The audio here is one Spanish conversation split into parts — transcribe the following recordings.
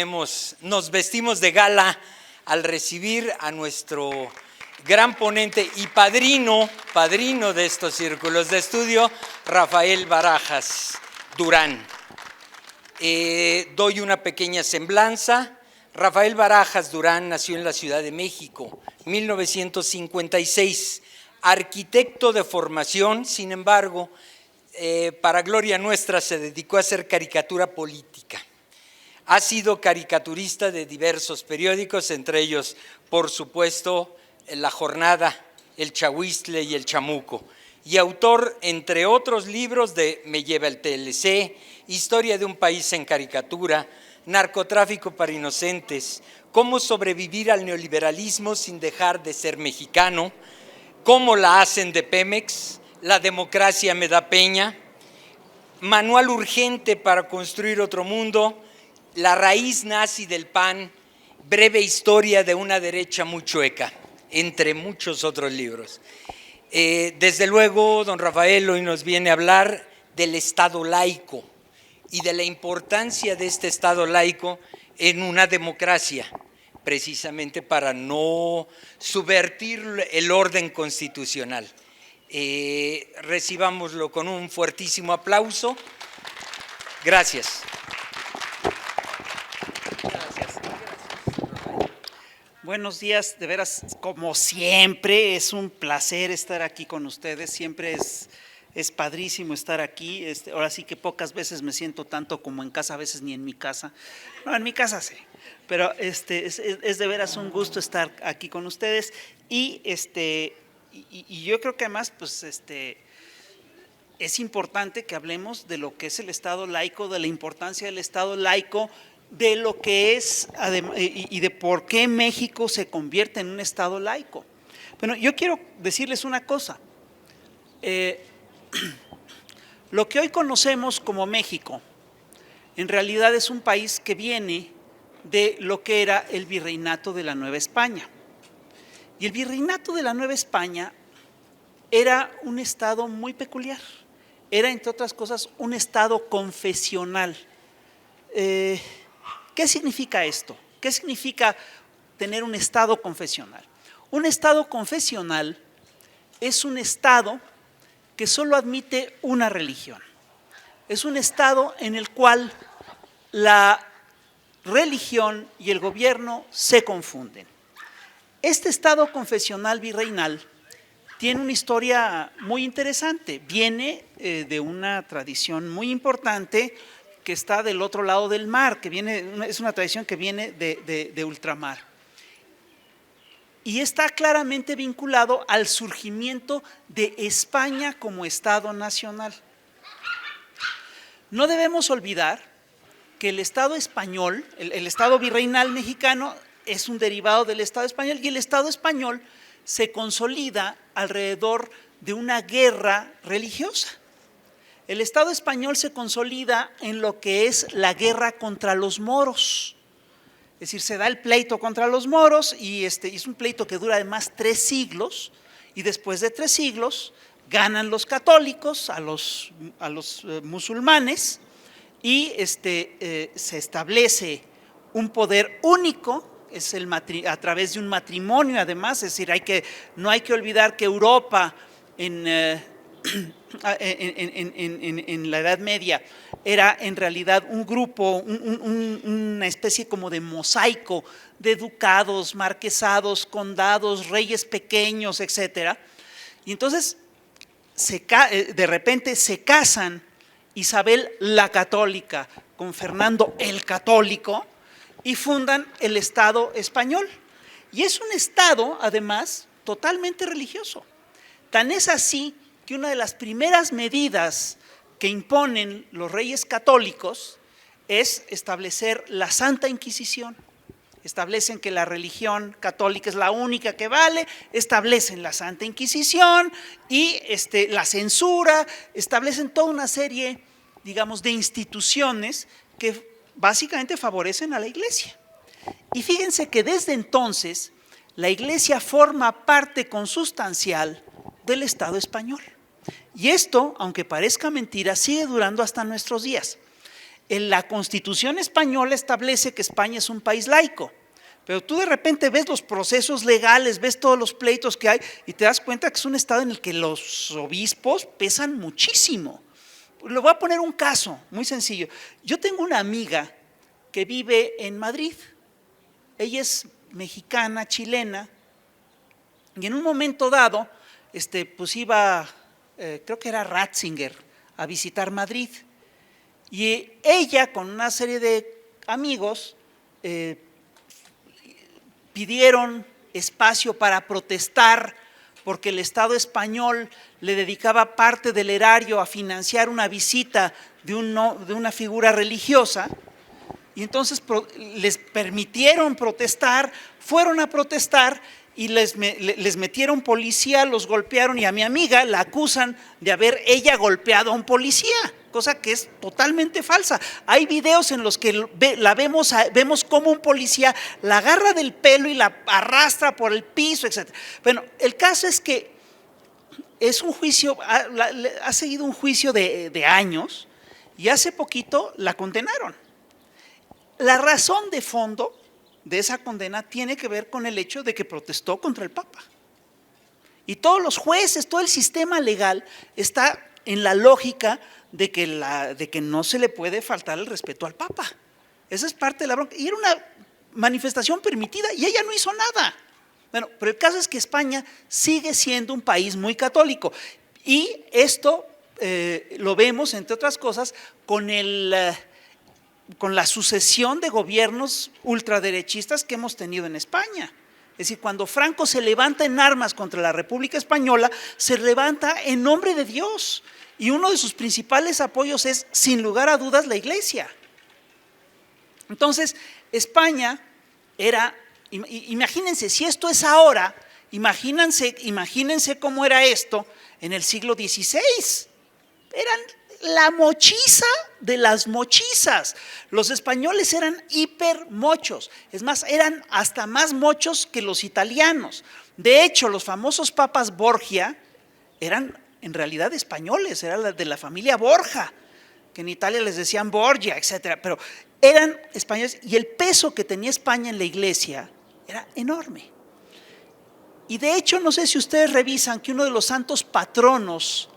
nos vestimos de gala al recibir a nuestro gran ponente y padrino de estos círculos de estudio, Rafael Barajas Durán. Doy una pequeña semblanza. Rafael Barajas Durán nació en la Ciudad de México, 1956, arquitecto de formación. Sin embargo, para gloria nuestra, se dedicó a hacer caricatura política. Ha sido caricaturista de diversos periódicos, entre ellos, por supuesto, La Jornada, El Chahuiztle y El Chamuco, y autor, entre otros libros, de Me lleva el TLC, Historia de un país en caricatura, Narcotráfico para inocentes, Cómo sobrevivir al neoliberalismo sin dejar de ser mexicano, Cómo la hacen de Pemex, La democracia me da peña, Manual urgente para construir otro mundo, La raíz nazi del PAN, Breve historia de una derecha muy chueca, entre muchos otros libros. Desde luego, don Rafael hoy nos viene a hablar del Estado laico y de la importancia de este Estado laico en una democracia, precisamente para no subvertir el orden constitucional. Recibámoslo con un fuertísimo aplauso. Gracias. Buenos días, de veras, como siempre, es un placer estar aquí con ustedes, siempre es padrísimo estar aquí. Ahora sí que pocas veces me siento tanto como en casa, a veces ni en mi casa. No, en mi casa sí, pero es de veras un gusto estar aquí con ustedes y yo creo que además pues es importante que hablemos de lo que es el Estado laico, de la importancia del Estado laico, de lo que es y de por qué México se convierte en un Estado laico. Bueno, yo quiero decirles una cosa. Lo que hoy conocemos como México, en realidad es un país que viene de lo que era el virreinato de la Nueva España. Y el virreinato de la Nueva España era un estado muy peculiar. Era, entre otras cosas, un estado confesional. ¿Qué significa esto? ¿Qué significa tener un estado confesional? Un estado confesional es un estado que solo admite una religión. Es un estado en el cual la religión y el gobierno se confunden. Este estado confesional virreinal tiene una historia muy interesante. Viene de una tradición muy importante que está del otro lado del mar, es una tradición que viene de ultramar. Y está claramente vinculado al surgimiento de España como Estado nacional. No debemos olvidar que el Estado español, el Estado virreinal mexicano, es un derivado del Estado español, y el Estado español se consolida alrededor de una guerra religiosa. El Estado español se consolida en lo que es la guerra contra los moros. Es decir, se da el pleito contra los moros y es un pleito que dura además 3 siglos, y después de 3 siglos ganan los católicos a los musulmanes y se establece un poder único. Es a través de un matrimonio además, es decir, no hay que olvidar que Europa en la Edad Media era en realidad un grupo, una especie como de mosaico de ducados, marquesados, condados, reyes pequeños, etcétera. Y entonces de repente se casan Isabel la Católica con Fernando el Católico y fundan el Estado español. Y es un Estado, además, totalmente religioso. Tan es así que una de las primeras medidas que imponen los reyes católicos es establecer la Santa Inquisición. Establecen que la religión católica es la única que vale, establecen la Santa Inquisición y la censura, establecen toda una serie, digamos, de instituciones que básicamente favorecen a la Iglesia. Y fíjense que desde entonces la Iglesia forma parte consustancial del Estado español. Y esto, aunque parezca mentira, sigue durando hasta nuestros días. la Constitución española establece que España es un país laico, pero tú de repente ves los procesos legales, ves todos los pleitos que hay y te das cuenta que es un estado en el que los obispos pesan muchísimo. Le voy a poner un caso muy sencillo. Yo tengo una amiga que vive en Madrid. Ella es mexicana, chilena, y en un momento dado, pues iba, creo que era Ratzinger, a visitar Madrid. Y ella, con una serie de amigos, pidieron espacio para protestar porque el Estado español le dedicaba parte del erario a financiar una visita de una figura religiosa, y entonces les permitieron protestar, fueron a protestar y les metieron policía, los golpearon, y a mi amiga la acusan de haber ella golpeado a un policía, cosa que es totalmente falsa. Hay videos en los que vemos cómo un policía la agarra del pelo y la arrastra por el piso, etc. Bueno, el caso es que es un juicio, ha seguido un juicio de años, y hace poquito la condenaron. La razón de fondo de esa condena tiene que ver con el hecho de que protestó contra el Papa. Y todos los jueces, todo el sistema legal está en la lógica de que no se le puede faltar el respeto al Papa. Esa es parte de la bronca. Y era una manifestación permitida y ella no hizo nada. Bueno, pero el caso es que España sigue siendo un país muy católico. Y esto lo vemos, entre otras cosas, con la sucesión de gobiernos ultraderechistas que hemos tenido en España. Es decir, cuando Franco se levanta en armas contra la República Española, se levanta en nombre de Dios, y uno de sus principales apoyos es, sin lugar a dudas, la Iglesia. Entonces, España era, imagínense, si esto es ahora, imagínense cómo era esto en el siglo XVI. Eran la mochiza de las mochizas. Los españoles eran hipermochos, es más, eran hasta más mochos que los italianos. De hecho, los famosos papas Borgia eran en realidad españoles, eran de la familia Borja, que en Italia les decían Borgia, etcétera, pero eran españoles, y el peso que tenía España en la Iglesia era enorme. Y de hecho, no sé si ustedes revisan que uno de los santos patronos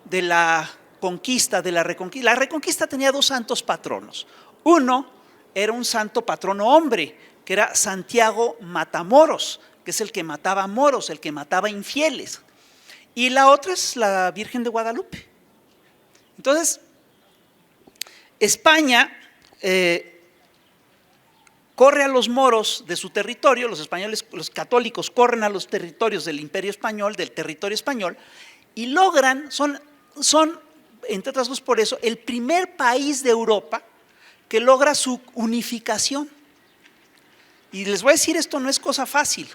de la conquista, de la Reconquista tenía dos santos patronos. Uno era un santo patrono hombre, que era Santiago Matamoros, que es el que mataba moros, el que mataba infieles. Y la otra es la Virgen de Guadalupe. Entonces, España corre a los moros de su territorio, los españoles, los católicos corren a los territorios del Imperio Español, del territorio español, y logran, son entre otras cosas por eso, el primer país de Europa que logra su unificación. Y les voy a decir, esto no es cosa fácil.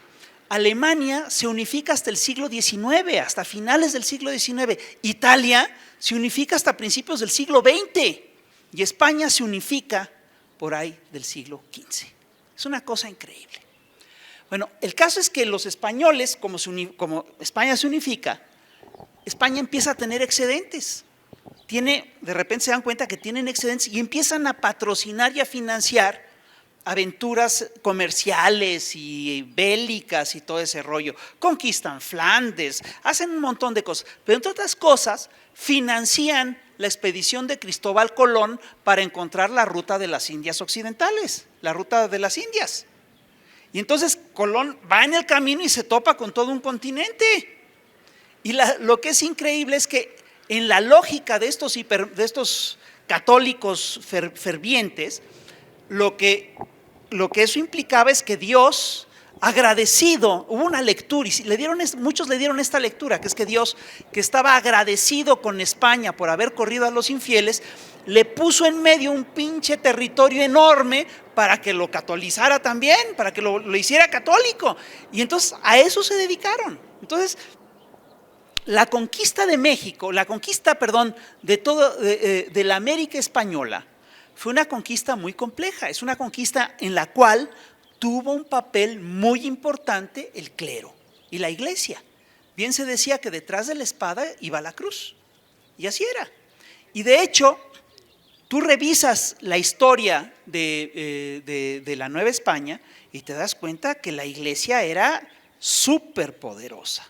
Alemania se unifica hasta el siglo XIX, hasta finales del siglo XIX. Italia se unifica hasta principios del siglo XX. Y España se unifica por ahí del siglo XV. Es una cosa increíble. Bueno, el caso es que los españoles, como España se unifica, España empieza a tener excedentes. De repente se dan cuenta que tienen excedentes y empiezan a patrocinar y a financiar aventuras comerciales y bélicas y todo ese rollo. Conquistan Flandes, hacen un montón de cosas, pero entre otras cosas financian la expedición de Cristóbal Colón para encontrar la ruta de las Indias occidentales, la ruta de las Indias. Y entonces Colón va en el camino y se topa con todo un continente. Y lo que es increíble es que en la lógica de estos católicos fervientes, lo que eso implicaba es que Dios, agradecido, hubo una lectura, y muchos le dieron esta lectura, que es que Dios, que estaba agradecido con España por haber corrido a los infieles, le puso en medio un pinche territorio enorme para que lo catolizara también, para que lo hiciera católico. Y entonces a eso se dedicaron. Entonces, la conquista de México, de la América española, fue una conquista muy compleja. Es una conquista en la cual tuvo un papel muy importante el clero y la iglesia. Bien se decía que detrás de la espada iba la cruz, y así era. Y de hecho, Tú revisas la historia de la Nueva España y te das cuenta que la iglesia era súper poderosa.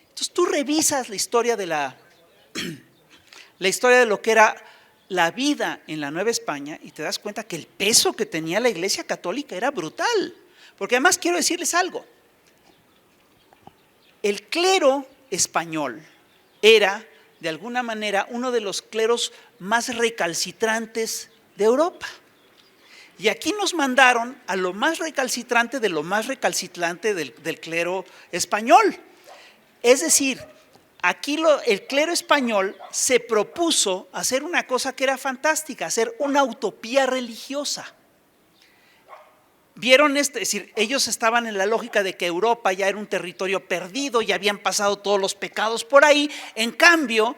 Entonces tú revisas la historia de lo que era la vida en la Nueva España y te das cuenta que el peso que tenía la Iglesia Católica era brutal. Porque además quiero decirles algo, el clero español era de alguna manera uno de los cleros más recalcitrantes de Europa. Y aquí nos mandaron a lo más recalcitrante de lo más recalcitrante del clero español. Es decir, aquí el clero español se propuso hacer una cosa que era fantástica, hacer una utopía religiosa. Vieron es decir, ellos estaban en la lógica de que Europa ya era un territorio perdido, ya habían pasado todos los pecados por ahí. En cambio,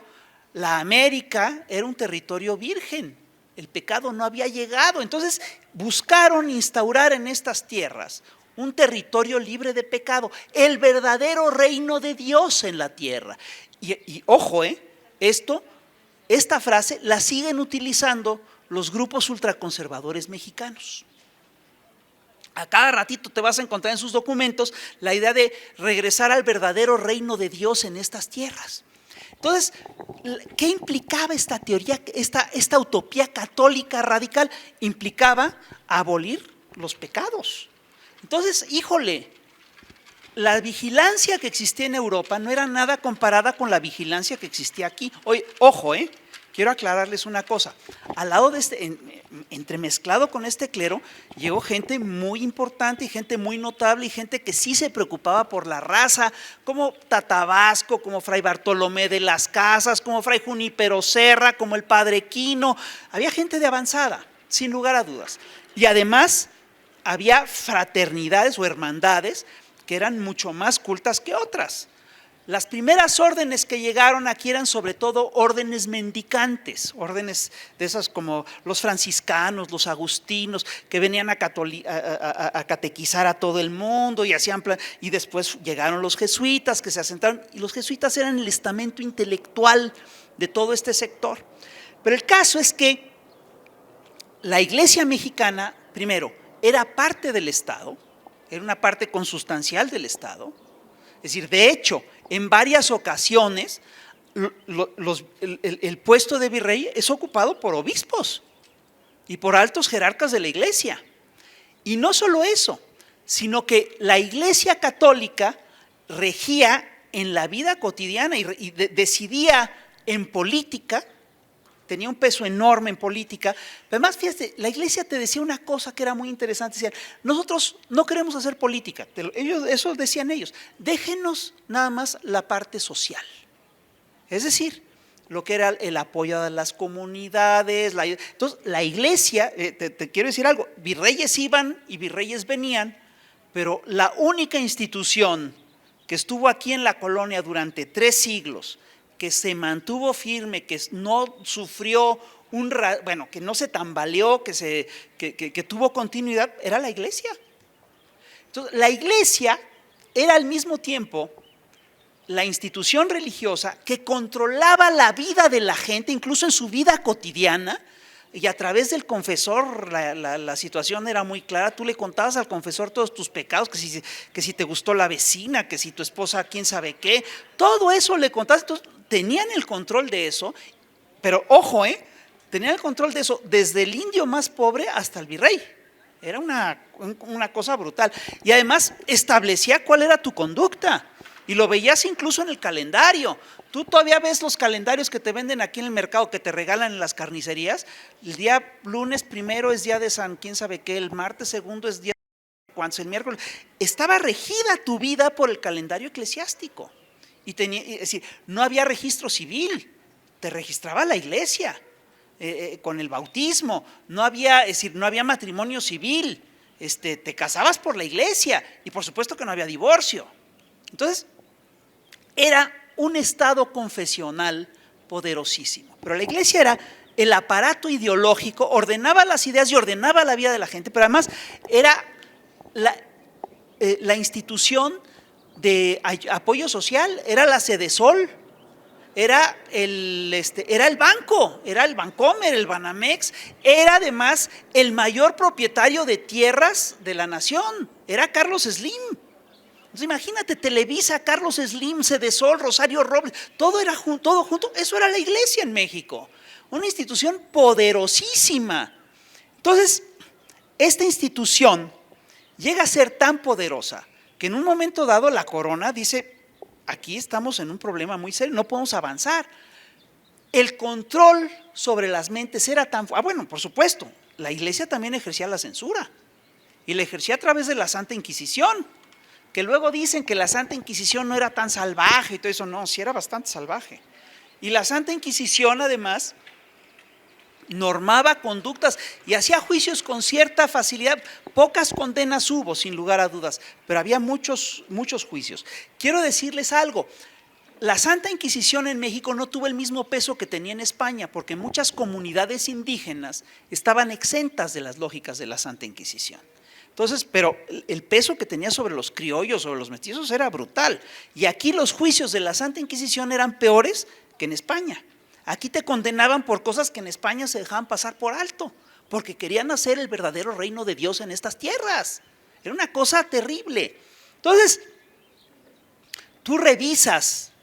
la América era un territorio virgen, el pecado no había llegado. Entonces buscaron instaurar en estas tierras un territorio libre de pecado, el verdadero reino de Dios en la tierra. Y ojo, esta frase la siguen utilizando los grupos ultraconservadores mexicanos. A cada ratito te vas a encontrar en sus documentos la idea de regresar al verdadero reino de Dios en estas tierras. Entonces, ¿qué implicaba esta teoría, esta utopía católica radical? Implicaba abolir los pecados. Entonces, híjole, la vigilancia que existía en Europa no era nada comparada con la vigilancia que existía aquí. Oye, ojo, quiero aclararles una cosa. Al lado de entremezclado con este clero, llegó gente muy importante y gente muy notable y gente que sí se preocupaba por la raza, como Tatabasco, como Fray Bartolomé de las Casas, como Fray Junípero Serra, como el Padre Quino. Había gente de avanzada, sin lugar a dudas. Y además había fraternidades o hermandades que eran mucho más cultas que otras. Las primeras órdenes que llegaron aquí eran sobre todo órdenes mendicantes, órdenes de esas como los franciscanos, los agustinos, que venían a catequizar a todo el mundo y hacían y después llegaron los jesuitas que se asentaron, y los jesuitas eran el estamento intelectual de todo este sector. Pero el caso es que la iglesia mexicana, primero, era parte del Estado, era una parte consustancial del Estado. Es decir, de hecho, en varias ocasiones el puesto de virrey es ocupado por obispos y por altos jerarcas de la iglesia. Y no solo eso, sino que la Iglesia Católica regía en la vida cotidiana y decidía en política, tenía un peso enorme en política. Además, fíjate, la iglesia te decía una cosa que era muy interesante, decían, nosotros no queremos hacer política, eso decían ellos, déjenos nada más la parte social. Es decir, lo que era el apoyo a las comunidades. Entonces, la iglesia, te quiero decir algo, virreyes iban y virreyes venían, pero la única institución que estuvo aquí en la colonia durante 3 siglos, que se mantuvo firme, que no sufrió que no se tambaleó, que tuvo continuidad, era la iglesia. Entonces, la iglesia era al mismo tiempo la institución religiosa que controlaba la vida de la gente, incluso en su vida cotidiana, y a través del confesor la situación era muy clara. Tú le contabas al confesor todos tus pecados, que si te gustó la vecina, que si tu esposa quién sabe qué, todo eso le contabas. Entonces, tenían el control de eso, pero ojo, tenían el control de eso desde el indio más pobre hasta el virrey. Era una cosa brutal. Y además establecía cuál era tu conducta. Y lo veías incluso en el calendario. Tú todavía ves los calendarios que te venden aquí en el mercado, que te regalan en las carnicerías. El día lunes primero es día de San quién sabe qué, el martes segundo es día de cuántos, el miércoles. Estaba regida tu vida por el calendario eclesiástico. Es decir, no había registro civil, te registraba la iglesia con el bautismo. No había matrimonio civil, te casabas por la iglesia y por supuesto que no había divorcio. Entonces, era un estado confesional poderosísimo. Pero la iglesia era el aparato ideológico, ordenaba las ideas y ordenaba la vida de la gente, pero además era la institución de apoyo social, era la Sedesol. era era el banco, era el Bancomer, el Banamex, era además el mayor propietario de tierras de la nación, era Carlos Slim. Entonces, imagínate, Televisa, Carlos Slim, Cedesol, Rosario Robles, todo junto, eso era la iglesia en México, una institución poderosísima. Entonces, esta institución llega a ser tan poderosa que en un momento dado la corona dice, aquí estamos en un problema muy serio, no podemos avanzar. El control sobre las mentes era tan fuerte. Bueno, por supuesto, la iglesia también ejercía la censura y la ejercía a través de la Santa Inquisición, que luego dicen que la Santa Inquisición no era tan salvaje y todo eso, no, sí era bastante salvaje. Y la Santa Inquisición además normaba conductas y hacía juicios con cierta facilidad. Pocas condenas hubo, sin lugar a dudas, pero había muchos juicios. Quiero decirles algo, la Santa Inquisición en México no tuvo el mismo peso que tenía en España, porque muchas comunidades indígenas estaban exentas de las lógicas de la Santa Inquisición. Entonces, pero el peso que tenía sobre los criollos, sobre los mestizos, era brutal. Y aquí los juicios de la Santa Inquisición eran peores que en España. Aquí te condenaban por cosas que en España se dejaban pasar por alto, porque querían hacer el verdadero reino de Dios en estas tierras. Era una cosa terrible. Entonces, tú revisas,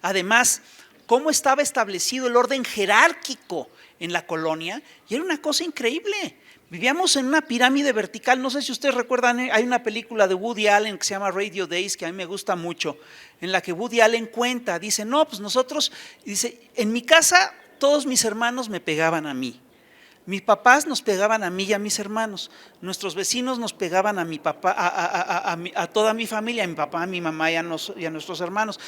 además, cómo estaba establecido el orden jerárquico en la colonia, y era una cosa increíble. Vivíamos en una pirámide vertical, no sé si ustedes recuerdan, hay una película de Woody Allen que se llama Radio Days, que a mí me gusta mucho, en la que Woody Allen cuenta, dice, no, pues nosotros, dice, en mi casa todos mis hermanos me pegaban a mí, mis papás nos pegaban a mí y a mis hermanos, nuestros vecinos nos pegaban a mi papá, a toda mi familia, a mi papá, a mi mamá y a nuestros hermanos.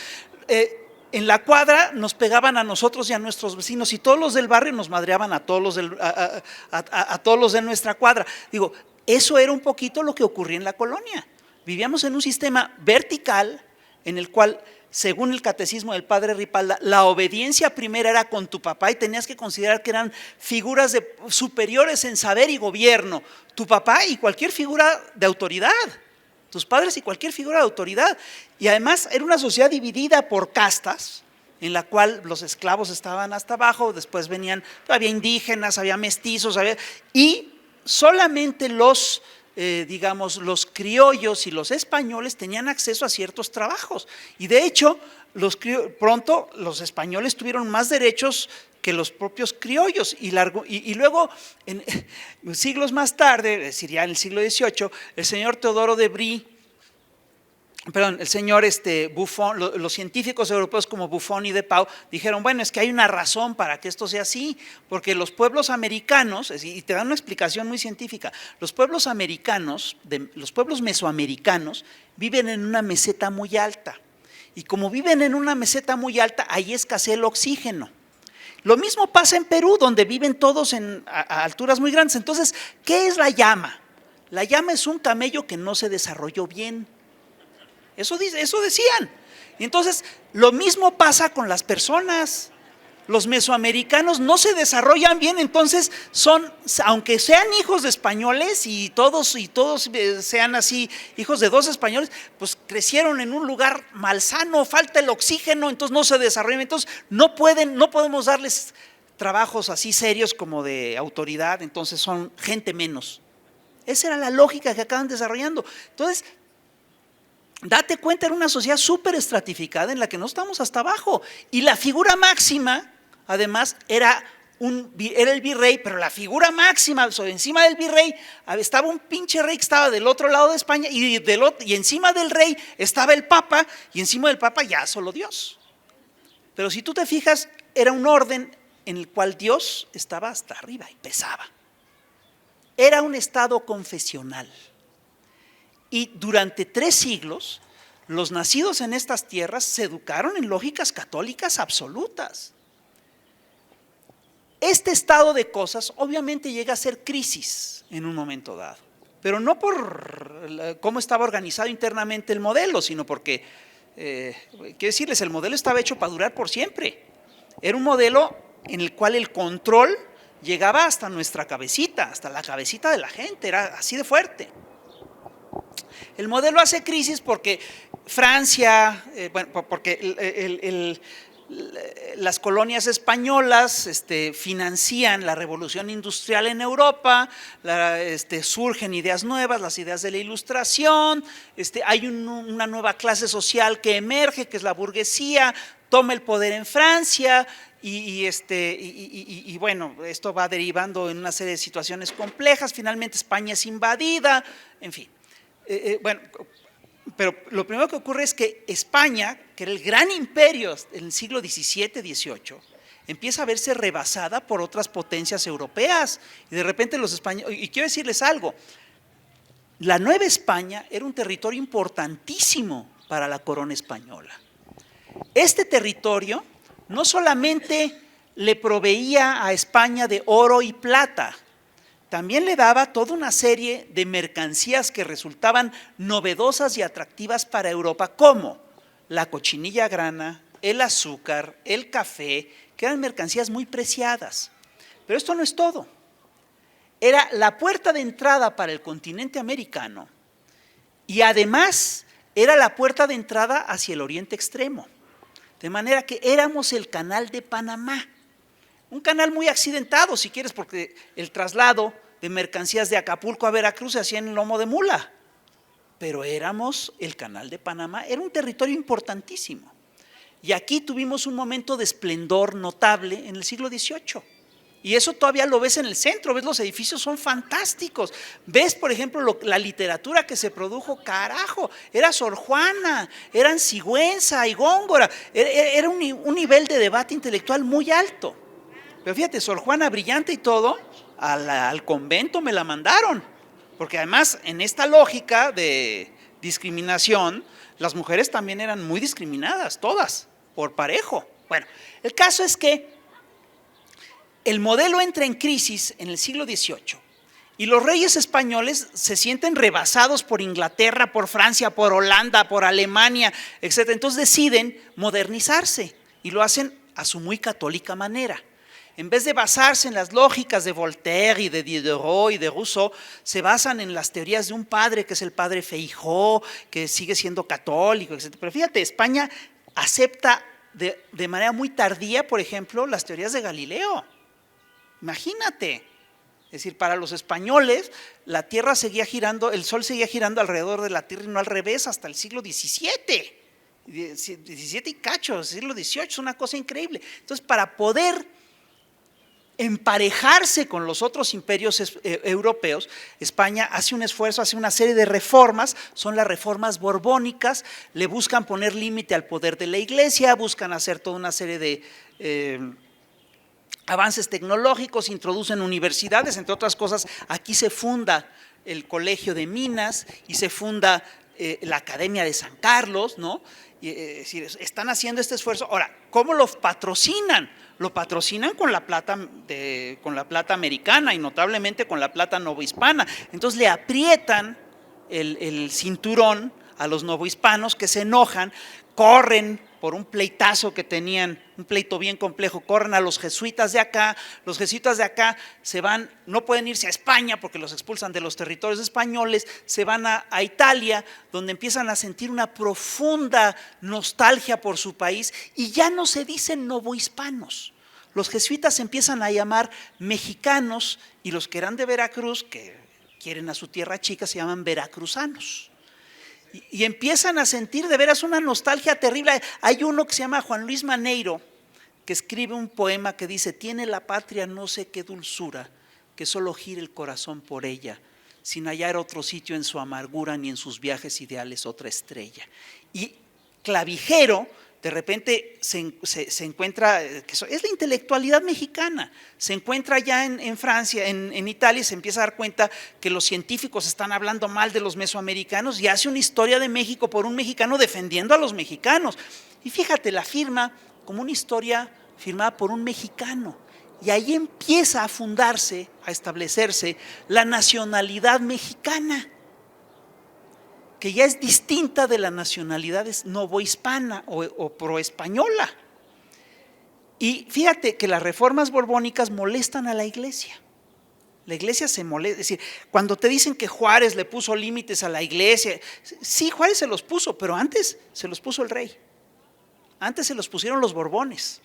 En la cuadra nos pegaban a nosotros y a nuestros vecinos, y todos los del barrio nos madreaban a todos los de nuestra cuadra. Digo, eso era un poquito lo que ocurría en la colonia. Vivíamos en un sistema vertical en el cual, según el catecismo del padre Ripalda, la obediencia primera era con tu papá y tenías que considerar que eran figuras superiores en saber y gobierno, tu papá y cualquier figura de autoridad. Tus padres y cualquier figura de autoridad. Y además era una sociedad dividida por castas, en la cual los esclavos estaban hasta abajo, después había indígenas, había mestizos, y solamente los criollos y los españoles tenían acceso a ciertos trabajos. Y de hecho, pronto los españoles tuvieron más derechos que los propios criollos, y luego, siglos más tarde, es decir, ya en el siglo XVIII, el señor Teodoro de Brie, el señor Buffon, los científicos europeos como Buffon y De Pau dijeron, bueno, es que hay una razón para que esto sea así, porque los pueblos americanos, y te dan una explicación muy científica, los pueblos mesoamericanos viven en una meseta muy alta, y como viven en una meseta muy alta, ahí escasea el oxígeno. Lo mismo pasa en Perú, donde viven todos a alturas muy grandes. Entonces, ¿qué es la llama? La llama es un camello que no se desarrolló bien. Eso decían. Y entonces, lo mismo pasa con las personas. Los mesoamericanos no se desarrollan bien, entonces aunque sean hijos de españoles y todos sean así, hijos de dos españoles, pues crecieron en un lugar malsano, falta el oxígeno, entonces no se desarrollan, entonces no podemos darles trabajos así serios como de autoridad, entonces son gente menos. Esa era la lógica que acaban desarrollando. Entonces, date cuenta, era una sociedad súper estratificada en la que no estamos hasta abajo, y la figura máxima, además, era el virrey, pero la figura máxima, encima del virrey, estaba un pinche rey que estaba del otro lado de España, y encima del rey estaba el papa, y encima del papa ya solo Dios. Pero si tú te fijas, era un orden en el cual Dios estaba hasta arriba y pesaba. Era un estado confesional. Y durante 3 siglos, los nacidos en estas tierras se educaron en lógicas católicas absolutas. Este estado de cosas obviamente llega a ser crisis en un momento dado, pero no por cómo estaba organizado internamente el modelo, sino porque, quiero decirles, el modelo estaba hecho para durar por siempre. Era un modelo en el cual el control llegaba hasta nuestra cabecita, hasta la cabecita de la gente, era así de fuerte. El modelo hace crisis porque Francia, porque las colonias españolas financian la revolución industrial en Europa, surgen ideas nuevas, las ideas de la Ilustración, hay una nueva clase social que emerge, que es la burguesía, toma el poder en Francia y bueno, esto va derivando en una serie de situaciones complejas. Finalmente España es invadida, en fin. Bueno, pero lo primero que ocurre es que España, que era el gran imperio en el siglo XVII, XVIII, empieza a verse rebasada por otras potencias europeas. Y de repente los españoles, y quiero decirles algo, la Nueva España era un territorio importantísimo para la corona española. Este territorio no solamente le proveía a España de oro y plata, también le daba toda una serie de mercancías que resultaban novedosas y atractivas para Europa, como la cochinilla grana, el azúcar, el café, que eran mercancías muy preciadas. Pero esto no es todo. Era la puerta de entrada para el continente americano y además era la puerta de entrada hacia el Oriente Extremo. De manera que éramos el canal de Panamá. Un canal muy accidentado, si quieres, porque el traslado de mercancías de Acapulco a Veracruz se hacía en lomo de mula. Pero éramos el canal de Panamá, era un territorio importantísimo. Y aquí tuvimos un momento de esplendor notable en el siglo XVIII. Y eso todavía lo ves en el centro, ves los edificios son fantásticos. Ves, por ejemplo, la literatura que se produjo, carajo, era Sor Juana, eran Sigüenza y Góngora, era un nivel de debate intelectual muy alto. Pero fíjate, Sor Juana brillante y todo, al convento me la mandaron, porque además en esta lógica de discriminación, las mujeres también eran muy discriminadas, todas, por parejo. Bueno, el caso es que el modelo entra en crisis en el siglo XVIII y los reyes españoles se sienten rebasados por Inglaterra, por Francia, por Holanda, por Alemania, etc. Entonces deciden modernizarse y lo hacen a su muy católica manera. En vez de basarse en las lógicas de Voltaire y de Diderot y de Rousseau, se basan en las teorías de un padre que es el padre Feijó, que sigue siendo católico, etc. Pero fíjate, España acepta de manera muy tardía, por ejemplo, las teorías de Galileo. Imagínate, es decir, para los españoles la Tierra seguía girando, el Sol seguía girando alrededor de la Tierra y no al revés hasta el siglo XVII. 17 y cacho, el siglo XVIII, es una cosa increíble. Entonces, para poder emparejarse con los otros imperios europeos, España hace un esfuerzo, hace una serie de reformas, son las reformas borbónicas, le buscan poner límite al poder de la Iglesia, buscan hacer toda una serie de avances tecnológicos, introducen universidades, entre otras cosas, aquí se funda el Colegio de Minas y se funda la Academia de San Carlos, ¿no? Es decir, están haciendo este esfuerzo. Ahora, ¿cómo lo patrocinan? Lo patrocinan con la plata americana y notablemente con la plata novohispana. Entonces le aprietan el cinturón a los novohispanos, que se enojan, corren por un pleitazo que tenían, un pleito bien complejo, corren a los jesuitas de acá, los jesuitas de acá se van, no pueden irse a España porque los expulsan de los territorios españoles, se van a Italia, donde empiezan a sentir una profunda nostalgia por su país y ya no se dicen novohispanos. Los jesuitas se empiezan a llamar mexicanos y los que eran de Veracruz, que quieren a su tierra chica, se llaman veracruzanos. Y empiezan a sentir de veras una nostalgia terrible. Hay uno que se llama Juan Luis Maneiro, que escribe un poema que dice: tiene la patria no sé qué dulzura, que solo gira el corazón por ella, sin hallar otro sitio en su amargura, ni en sus viajes ideales otra estrella. Y Clavijero de repente se encuentra, es la intelectualidad mexicana, se encuentra ya en Francia, en Italia, y se empieza a dar cuenta que los científicos están hablando mal de los mesoamericanos y hace una historia de México por un mexicano defendiendo a los mexicanos. Y fíjate, la firma como una historia firmada por un mexicano. Y ahí empieza a fundarse, a establecerse la nacionalidad mexicana, que ya es distinta de la nacionalidad novohispana o proespañola. Y fíjate que las reformas borbónicas molestan a la Iglesia. La Iglesia se molesta, es decir, cuando te dicen que Juárez le puso límites a la Iglesia, sí, Juárez se los puso, pero antes se los puso el rey. antes se los pusieron los Borbones,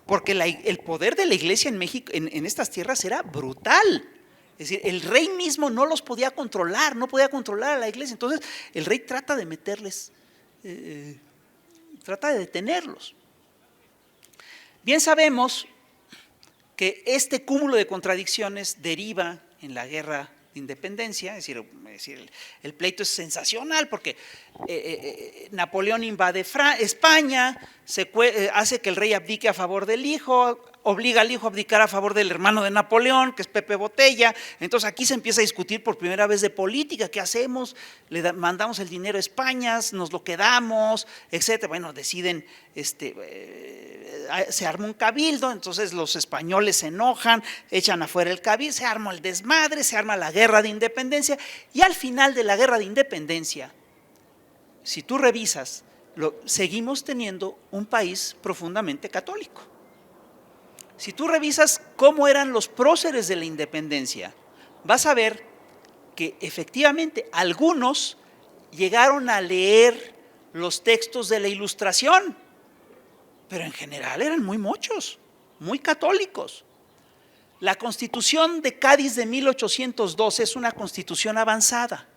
porque el poder de la iglesia en México, en estas tierras, era brutal. Es decir, el rey mismo no los podía controlar, no podía controlar a la iglesia. Entonces, el rey trata de meterles, trata de detenerlos. Bien sabemos que este cúmulo de contradicciones deriva en la guerra de independencia, es decir, el pleito es sensacional porque Napoleón invade España, hace que el rey abdique a favor del hijo, obliga al hijo a abdicar a favor del hermano de Napoleón, que es Pepe Botella. Entonces aquí se empieza a discutir por primera vez de política. ¿Qué hacemos? Mandamos el dinero a España, nos lo quedamos, etcétera. Bueno, deciden, se arma un cabildo, entonces los españoles se enojan, echan afuera el cabildo, se arma el desmadre, se arma la guerra de independencia, y al final de la guerra de independencia, si tú revisas, seguimos teniendo un país profundamente católico. Si tú revisas cómo eran los próceres de la independencia, vas a ver que efectivamente algunos llegaron a leer los textos de la Ilustración, pero en general eran muy mochos, muy católicos. La Constitución de Cádiz de 1812 es una constitución avanzada.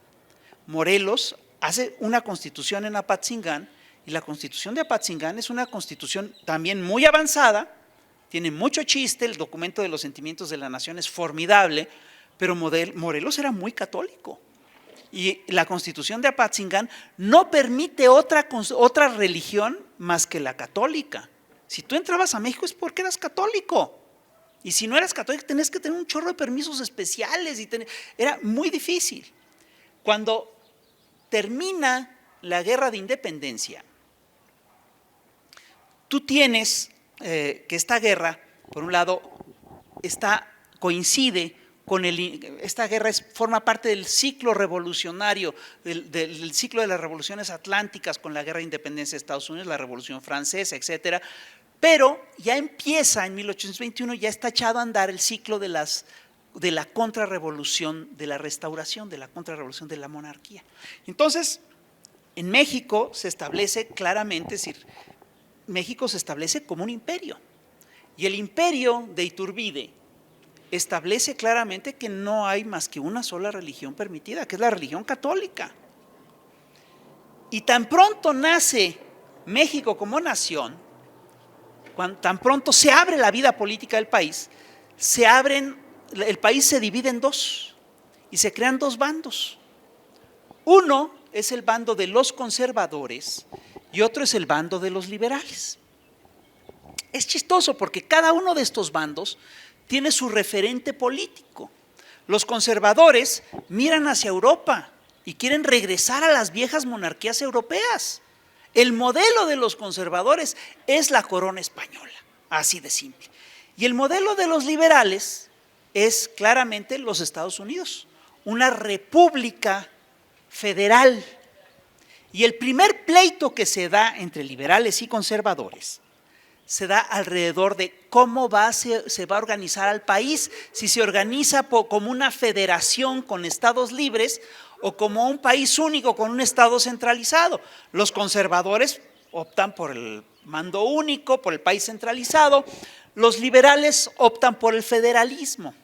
Morelos hace una constitución en Apatzingán, y la Constitución de Apatzingán es una constitución también muy avanzada, tiene mucho chiste, el documento de los sentimientos de la nación es formidable, pero Morelos era muy católico. Y la Constitución de Apatzingán no permite otra religión más que la católica. Si tú entrabas a México es porque eras católico. Y si no eras católico tenías que tener un chorro de permisos especiales. Era muy difícil. Cuando termina la guerra de independencia, tú tienes que esta guerra, por un lado, coincide con esta guerra forma parte del ciclo revolucionario, del ciclo de las revoluciones atlánticas, con la guerra de independencia de Estados Unidos, la Revolución Francesa, etcétera. Pero ya empieza en 1821, ya está echado a andar el ciclo de la contrarrevolución, de la restauración, de la contrarrevolución de la monarquía. Entonces, en México se establece claramente, es decir, México se establece como un imperio, y el imperio de Iturbide establece claramente que no hay más que una sola religión permitida, que es la religión católica. Y tan pronto nace México como nación, tan pronto se abre la vida política del país, el país se divide en dos y se crean dos bandos. Uno es el bando de los conservadores y otro es el bando de los liberales. Es chistoso porque cada uno de estos bandos tiene su referente político. Los conservadores miran hacia Europa y quieren regresar a las viejas monarquías europeas. El modelo de los conservadores es la corona española, así de simple. Y el modelo de los liberales es claramente los Estados Unidos, una república federal. Y el primer pleito que se da entre liberales y conservadores se da alrededor de cómo se va a organizar al país, si se organiza como una federación con estados libres o como un país único con un estado centralizado. Los conservadores optan por el mando único, por el país centralizado. Los liberales optan por el federalismo.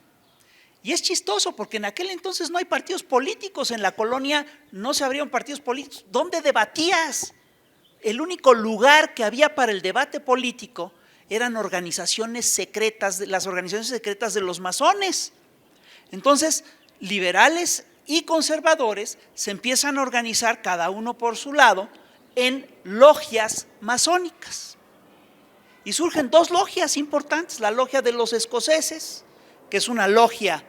Y es chistoso porque en aquel entonces no hay partidos políticos, en la colonia no se abrían partidos políticos. ¿Dónde debatías? El único lugar que había para el debate político eran organizaciones secretas, las organizaciones secretas de los masones. Entonces, liberales y conservadores se empiezan a organizar cada uno por su lado en logias masónicas. Y surgen dos logias importantes, la logia de los escoceses, que es una logia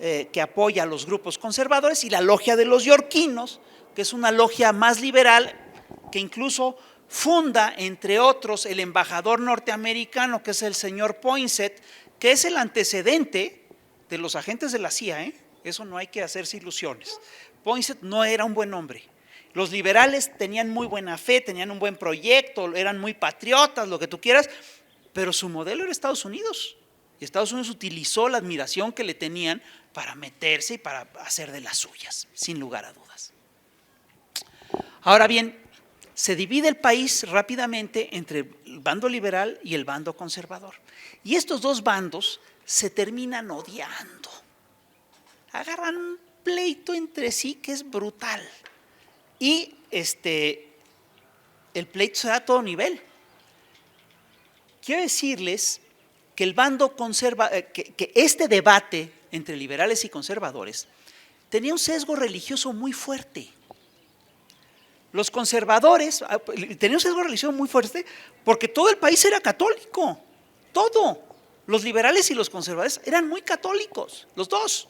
que apoya a los grupos conservadores, y la logia de los yorquinos, que es una logia más liberal, que incluso funda, entre otros, el embajador norteamericano, que es el señor Poinsett, que es el antecedente de los agentes de la CIA, Eso no hay que hacerse ilusiones. Poinsett no era un buen hombre. Los liberales tenían muy buena fe, tenían un buen proyecto, eran muy patriotas, lo que tú quieras, pero su modelo era Estados Unidos. Y Estados Unidos utilizó la admiración que le tenían para meterse y para hacer de las suyas, sin lugar a dudas. Ahora bien, se divide el país rápidamente entre el bando liberal y el bando conservador. Y estos dos bandos se terminan odiando. Agarran un pleito entre sí que es brutal. Y el pleito se da a todo nivel. Quiero decirles que el bando que este debate entre liberales y conservadores tenía un sesgo religioso muy fuerte. Los conservadores tenían un sesgo religioso muy fuerte porque todo el país era católico, todo. Los liberales y los conservadores eran muy católicos, los dos.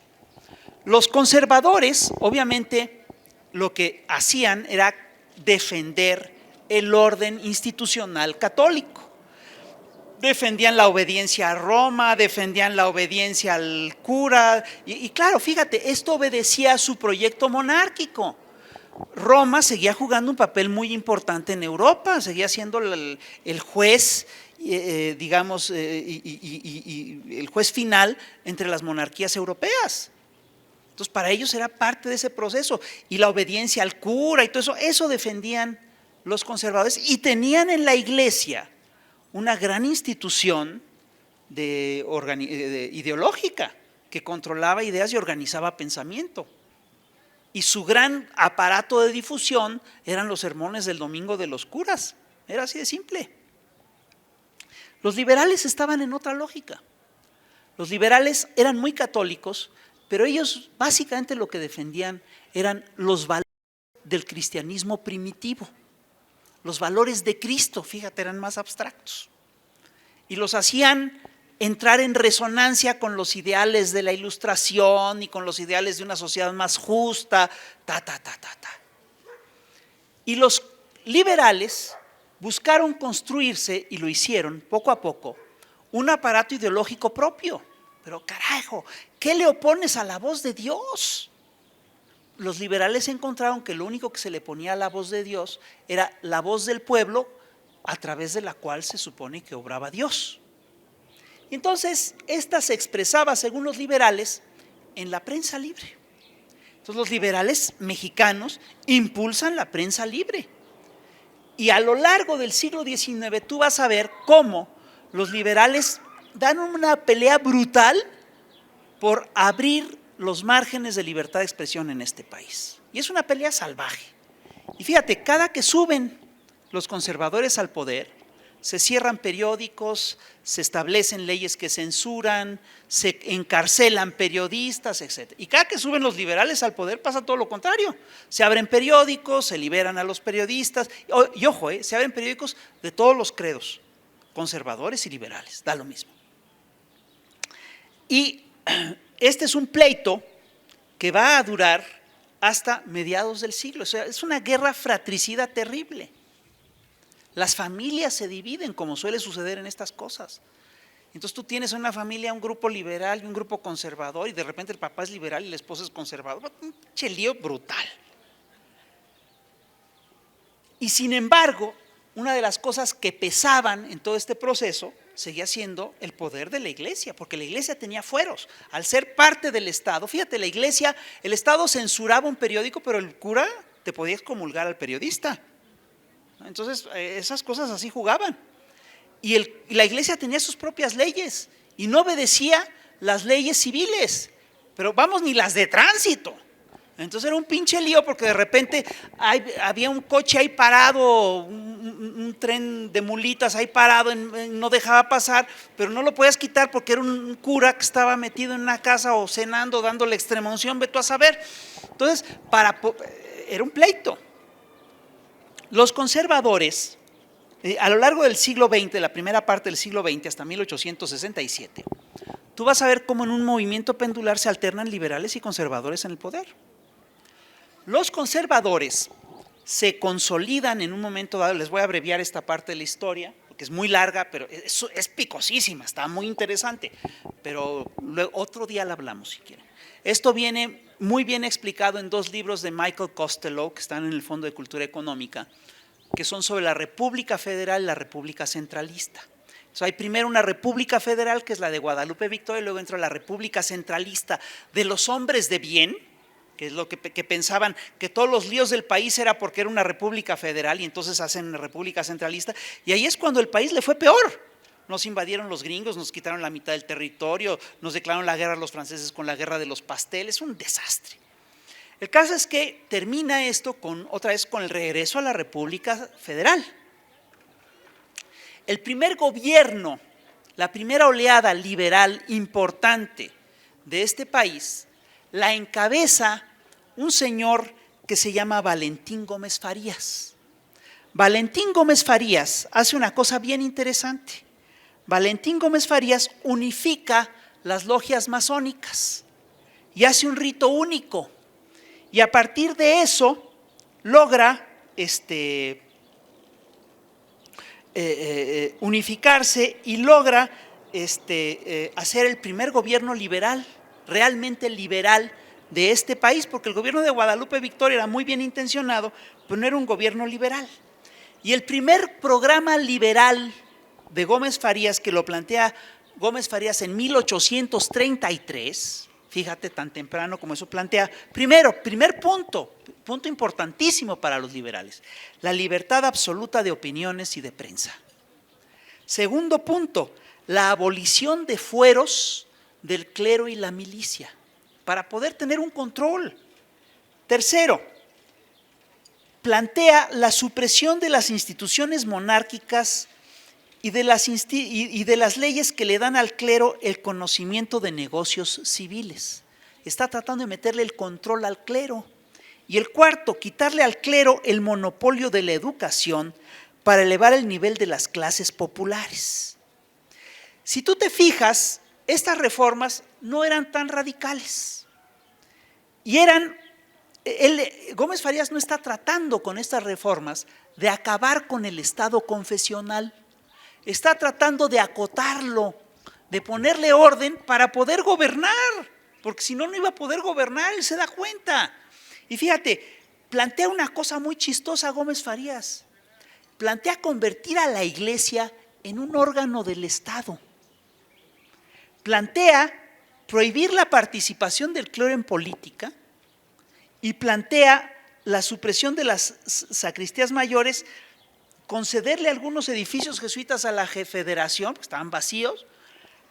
Los conservadores, obviamente, lo que hacían era defender el orden institucional católico. Defendían la obediencia a Roma, defendían la obediencia al cura, y claro, fíjate, esto obedecía a su proyecto monárquico. Roma seguía jugando un papel muy importante en Europa, seguía siendo el juez, digamos, y el juez final entre las monarquías europeas. Entonces, para ellos era parte de ese proceso, y la obediencia al cura y todo eso defendían los conservadores, y tenían en la iglesia una gran institución ideológica que controlaba ideas y organizaba pensamiento. Y su gran aparato de difusión eran los sermones del domingo de los curas. Era así de simple. Los liberales estaban en otra lógica. Los liberales eran muy católicos, pero ellos básicamente lo que defendían eran los valores del cristianismo primitivo. Los valores de Cristo, fíjate, eran más abstractos. Y los hacían entrar en resonancia con los ideales de la Ilustración y con los ideales de una sociedad más justa, Y los liberales buscaron construirse, y lo hicieron poco a poco, un aparato ideológico propio. Pero carajo, ¿qué le opones a la voz de Dios? Los liberales encontraron que lo único que se le ponía a la voz de Dios era la voz del pueblo a través de la cual se supone que obraba Dios. Y entonces, esta se expresaba, según los liberales, en la prensa libre. Entonces, los liberales mexicanos impulsan la prensa libre. Y a lo largo del siglo XIX, tú vas a ver cómo los liberales dan una pelea brutal por abrir los márgenes de libertad de expresión en este país. Y es una pelea salvaje. Y fíjate, cada que suben los conservadores al poder, se cierran periódicos, se establecen leyes que censuran, se encarcelan periodistas, etc. Y cada que suben los liberales al poder pasa todo lo contrario. Se abren periódicos, se liberan a los periodistas, y ojo, se abren periódicos de todos los credos, conservadores y liberales, da lo mismo. Y este es un pleito que va a durar hasta mediados del siglo. O sea, es una guerra fratricida terrible. Las familias se dividen, como suele suceder en estas cosas. Entonces tú tienes en una familia un grupo liberal y un grupo conservador, y de repente el papá es liberal y la esposa es conservadora. Un chelío brutal. Y sin embargo, una de las cosas que pesaban en todo este proceso seguía siendo el poder de la iglesia, porque la iglesia tenía fueros. Al ser parte del Estado, fíjate, la iglesia, el Estado censuraba un periódico, pero el cura te podía excomulgar al periodista. Entonces, esas cosas así jugaban. Y la iglesia tenía sus propias leyes y no obedecía las leyes civiles, pero vamos, ni las de tránsito. Entonces era un pinche lío, porque de repente había un coche ahí parado, un tren de mulitas ahí parado, no dejaba pasar, pero no lo podías quitar porque era un cura que estaba metido en una casa o cenando, dándole extremaunción, ve tú a saber. Entonces, era un pleito. Los conservadores, a lo largo del siglo XX, la primera parte del siglo XX hasta 1867, tú vas a ver cómo en un movimiento pendular se alternan liberales y conservadores en el poder. Los conservadores se consolidan en un momento dado. Les voy a abreviar esta parte de la historia, porque es muy larga, pero es picosísima, está muy interesante, pero otro día la hablamos si quieren. Esto viene muy bien explicado en dos libros de Michael Costello, que están en el Fondo de Cultura Económica, que son sobre la República Federal y la República Centralista. Entonces, hay primero una República Federal, que es la de Guadalupe Victoria, y luego entra la República Centralista de los hombres de bien, que es lo que pensaban que todos los líos del país era porque era una república federal y entonces hacen una república centralista, y ahí es cuando el país le fue peor. Nos invadieron los gringos, nos quitaron la mitad del territorio, nos declararon la guerra a los franceses con la guerra de los pasteles, un desastre. El caso es que termina esto otra vez con el regreso a la República Federal. El primer gobierno, la primera oleada liberal importante de este país, la encabeza un señor que se llama Valentín Gómez Farías. Valentín Gómez Farías hace una cosa bien interesante. Valentín Gómez Farías unifica las logias masónicas y hace un rito único. Y a partir de eso logra unificarse y logra hacer el primer gobierno liberal, realmente liberal de este país, porque el gobierno de Guadalupe Victoria era muy bien intencionado, pero no era un gobierno liberal. Y el primer programa liberal de Gómez Farías, que lo plantea Gómez Farías en 1833, fíjate tan temprano como eso plantea, primer punto importantísimo para los liberales, la libertad absoluta de opiniones y de prensa. Segundo punto, la abolición de fueros del clero y la milicia, para poder tener un control. Tercero, plantea la supresión de las instituciones monárquicas y de las leyes que le dan al clero el conocimiento de negocios civiles. Está tratando de meterle el control al clero. Y el cuarto, quitarle al clero el monopolio de la educación para elevar el nivel de las clases populares. Si tú te fijas, estas reformas no eran tan radicales. Y Gómez Farías no está tratando con estas reformas de acabar con el Estado confesional. Está tratando de acotarlo, de ponerle orden para poder gobernar, porque si no, no iba a poder gobernar, él se da cuenta. Y fíjate, plantea una cosa muy chistosa Gómez Farías. Plantea convertir a la iglesia en un órgano del Estado. Plantea prohibir la participación del clero en política y plantea la supresión de las sacristías mayores, concederle algunos edificios jesuitas a la federación, que estaban vacíos,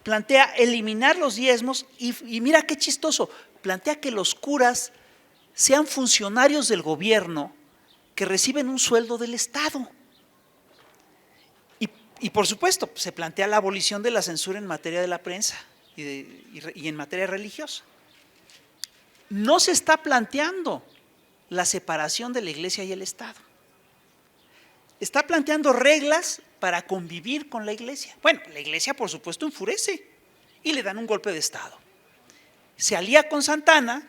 plantea eliminar los diezmos y mira qué chistoso, plantea que los curas sean funcionarios del gobierno que reciben un sueldo del Estado. Y por supuesto, se plantea la abolición de la censura en materia de la prensa y en materia religiosa. No se está planteando la separación de la iglesia y el Estado. Está planteando reglas para convivir con la iglesia. Bueno, la iglesia por supuesto enfurece y le dan un golpe de Estado. Se alía con Santana,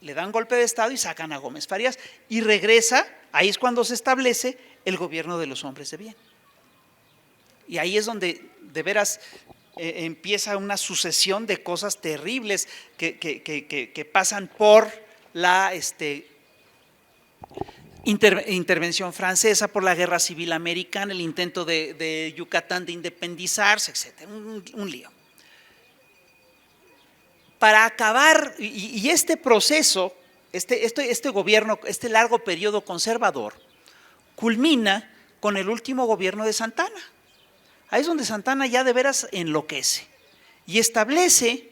le dan golpe de Estado y sacan a Gómez Farías y regresa, ahí es cuando se establece el gobierno de los hombres de bien. Y ahí es donde de veras empieza una sucesión de cosas terribles que pasan por la intervención francesa, por la guerra civil americana, el intento de Yucatán de independizarse, etc. Un lío. Para acabar, y este proceso, este gobierno, este largo periodo conservador, culmina con el último gobierno de Santana. Ahí es donde Santana ya de veras enloquece y establece,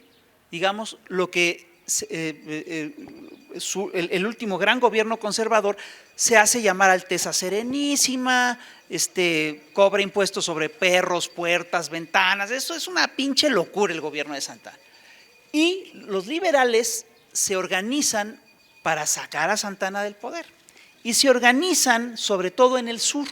digamos, lo que el último gran gobierno conservador se hace llamar Alteza Serenísima, cobra impuestos sobre perros, puertas, ventanas. Eso es una pinche locura el gobierno de Santana. Y los liberales se organizan para sacar a Santana del poder y se organizan sobre todo en el sur.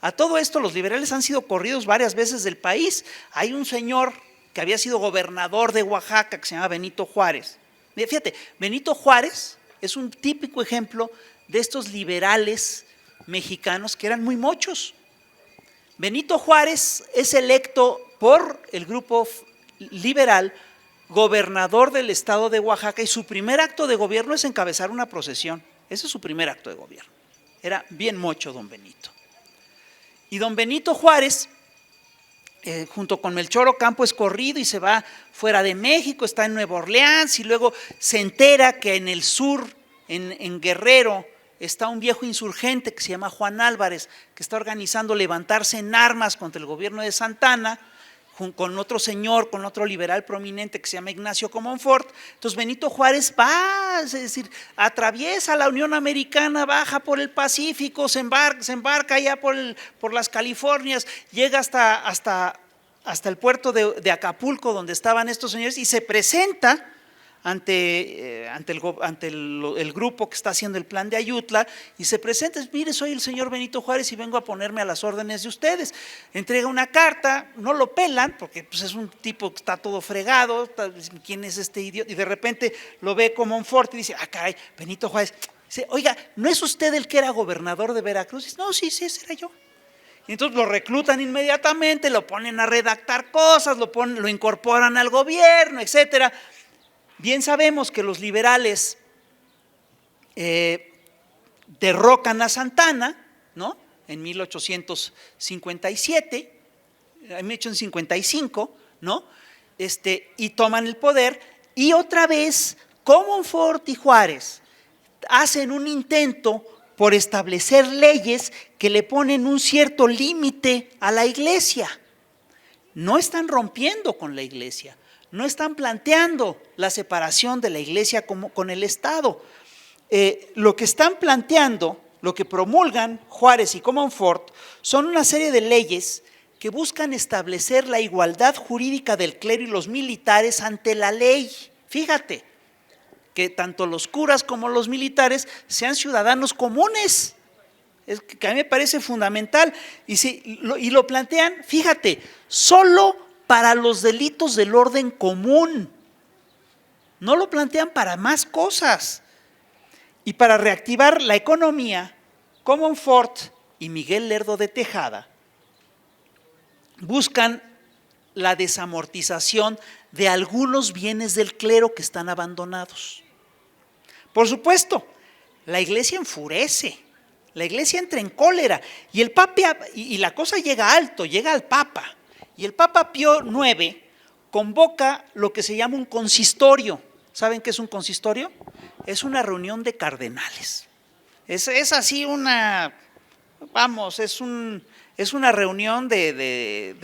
A todo esto los liberales han sido corridos varias veces del país. Hay un señor que había sido gobernador de Oaxaca que se llama Benito Juárez. Fíjate, Benito Juárez es un típico ejemplo de estos liberales mexicanos que eran muy mochos. Benito Juárez es electo por el grupo liberal gobernador del estado de Oaxaca y su primer acto de gobierno es encabezar una procesión. Ese es su primer acto de gobierno. Era bien mocho don Benito. Y don Benito Juárez junto con Melchor Ocampo es corrido y se va fuera de México, está en Nueva Orleans y luego se entera que en el sur, en Guerrero, está un viejo insurgente que se llama Juan Álvarez, que está organizando levantarse en armas contra el gobierno de Santana, con otro señor, con otro liberal prominente que se llama Ignacio Comonfort. Entonces Benito Juárez va, es decir, atraviesa la Unión Americana, baja por el Pacífico, se embarca allá por las Californias, llega hasta el puerto de Acapulco, donde estaban estos señores, y se presenta ante el grupo que está haciendo el plan de Ayutla, y se presenta: mire, soy el señor Benito Juárez y vengo a ponerme a las órdenes de ustedes. Entrega una carta, no lo pelan porque pues, es un tipo que está todo fregado, ¿quién es este idiota? Y de repente lo ve Comonfort y dice: ah, caray, Benito Juárez. Dice: oiga, ¿no es usted el que era gobernador de Veracruz? Dice: no, sí, ese era yo. Y entonces lo reclutan inmediatamente, lo ponen a redactar cosas, lo incorporan al gobierno, etcétera. Bien sabemos que los liberales derrocan a Santana, ¿no? En 1857, en 1855, ¿no? Y toman el poder, y otra vez Comonfort y Juárez hacen un intento por establecer leyes que le ponen un cierto límite a la iglesia. No están rompiendo con la iglesia, no están planteando la separación de la iglesia con el Estado. Lo que están planteando, lo que promulgan Juárez y Comonfort, son una serie de leyes que buscan establecer la igualdad jurídica del clero y los militares ante la ley. Fíjate, que tanto los curas como los militares sean ciudadanos comunes. Es que a mí me parece fundamental. Y lo plantean, fíjate, solo para los delitos del orden común. No lo plantean para más cosas. Y para reactivar la economía, Comonfort y Miguel Lerdo de Tejada buscan la desamortización de algunos bienes del clero que están abandonados. Por supuesto, la iglesia enfurece, la iglesia entra en cólera, y el Papa, y la cosa llega alto, llega al Papa. Y el Papa Pío IX convoca lo que se llama un consistorio. ¿Saben qué es un consistorio? Es una reunión de cardenales. Es así una, vamos, es una reunión de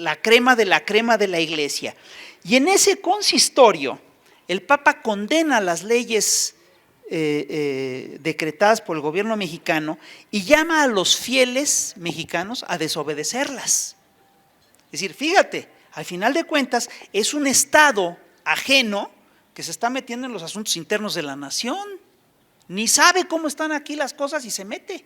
la crema de la iglesia. Y en ese consistorio, el Papa condena las leyes decretadas por el gobierno mexicano y llama a los fieles mexicanos a desobedecerlas. Es decir, fíjate, al final de cuentas es un Estado ajeno que se está metiendo en los asuntos internos de la nación, ni sabe cómo están aquí las cosas y se mete.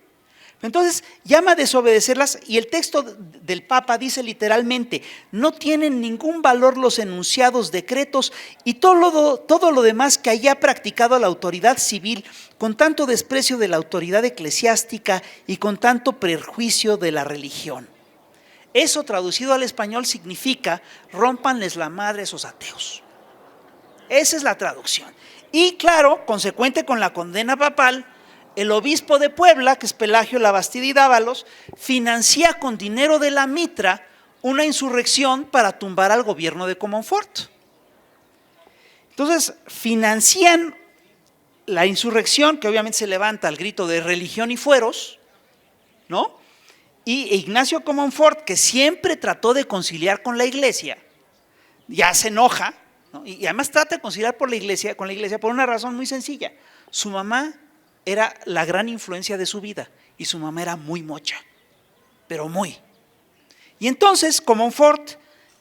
Entonces llama a desobedecerlas, y el texto del Papa dice literalmente: no tienen ningún valor los enunciados decretos y todo lo demás que haya practicado la autoridad civil con tanto desprecio de la autoridad eclesiástica y con tanto prejuicio de la religión. Eso, traducido al español, significa: rómpanles la madre a esos ateos. Esa es la traducción. Y claro, consecuente con la condena papal, el obispo de Puebla, que es Pelagio Labastida y Dávalos, financia con dinero de la mitra una insurrección para tumbar al gobierno de Comonfort. Entonces, financian la insurrección, que obviamente se levanta al grito de religión y fueros, ¿no? Y Ignacio Comonfort, que siempre trató de conciliar con la iglesia, ya se enoja, ¿no? Y además trata de conciliar con la iglesia por una razón muy sencilla: su mamá era la gran influencia de su vida, y su mamá era muy mocha, pero muy. Y entonces Comonfort,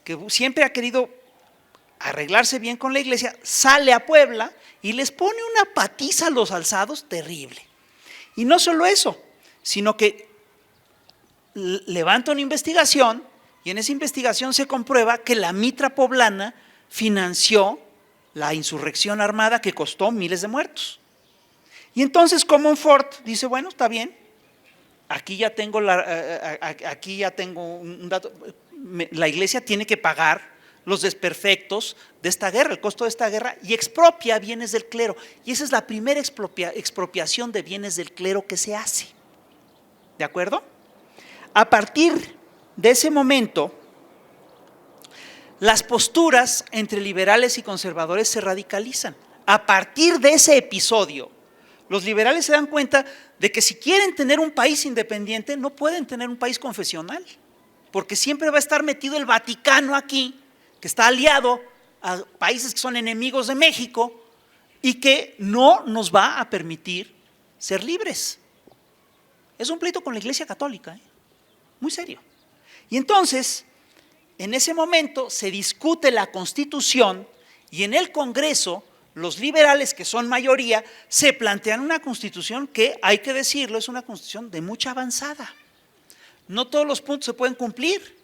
que siempre ha querido arreglarse bien con la iglesia, sale a Puebla y les pone una patiza a los alzados terrible. Y no solo eso, sino que levanta una investigación, y en esa investigación se comprueba que la mitra poblana financió la insurrección armada que costó miles de muertos. Y entonces Comonfort dice: bueno, está bien, aquí ya tengo un dato, la iglesia tiene que pagar los desperfectos de esta guerra, el costo de esta guerra, y expropia bienes del clero. Y esa es la primera expropiación de bienes del clero que se hace. ¿De acuerdo? A partir de ese momento, las posturas entre liberales y conservadores se radicalizan. A partir de ese episodio, los liberales se dan cuenta de que si quieren tener un país independiente, no pueden tener un país confesional, porque siempre va a estar metido el Vaticano aquí, que está aliado a países que son enemigos de México y que no nos va a permitir ser libres. Es un pleito con la Iglesia Católica, muy serio. Y entonces, en ese momento se discute la Constitución y en el Congreso los liberales, que son mayoría, se plantean una Constitución que, hay que decirlo, es una Constitución de mucha avanzada. No todos los puntos se pueden cumplir,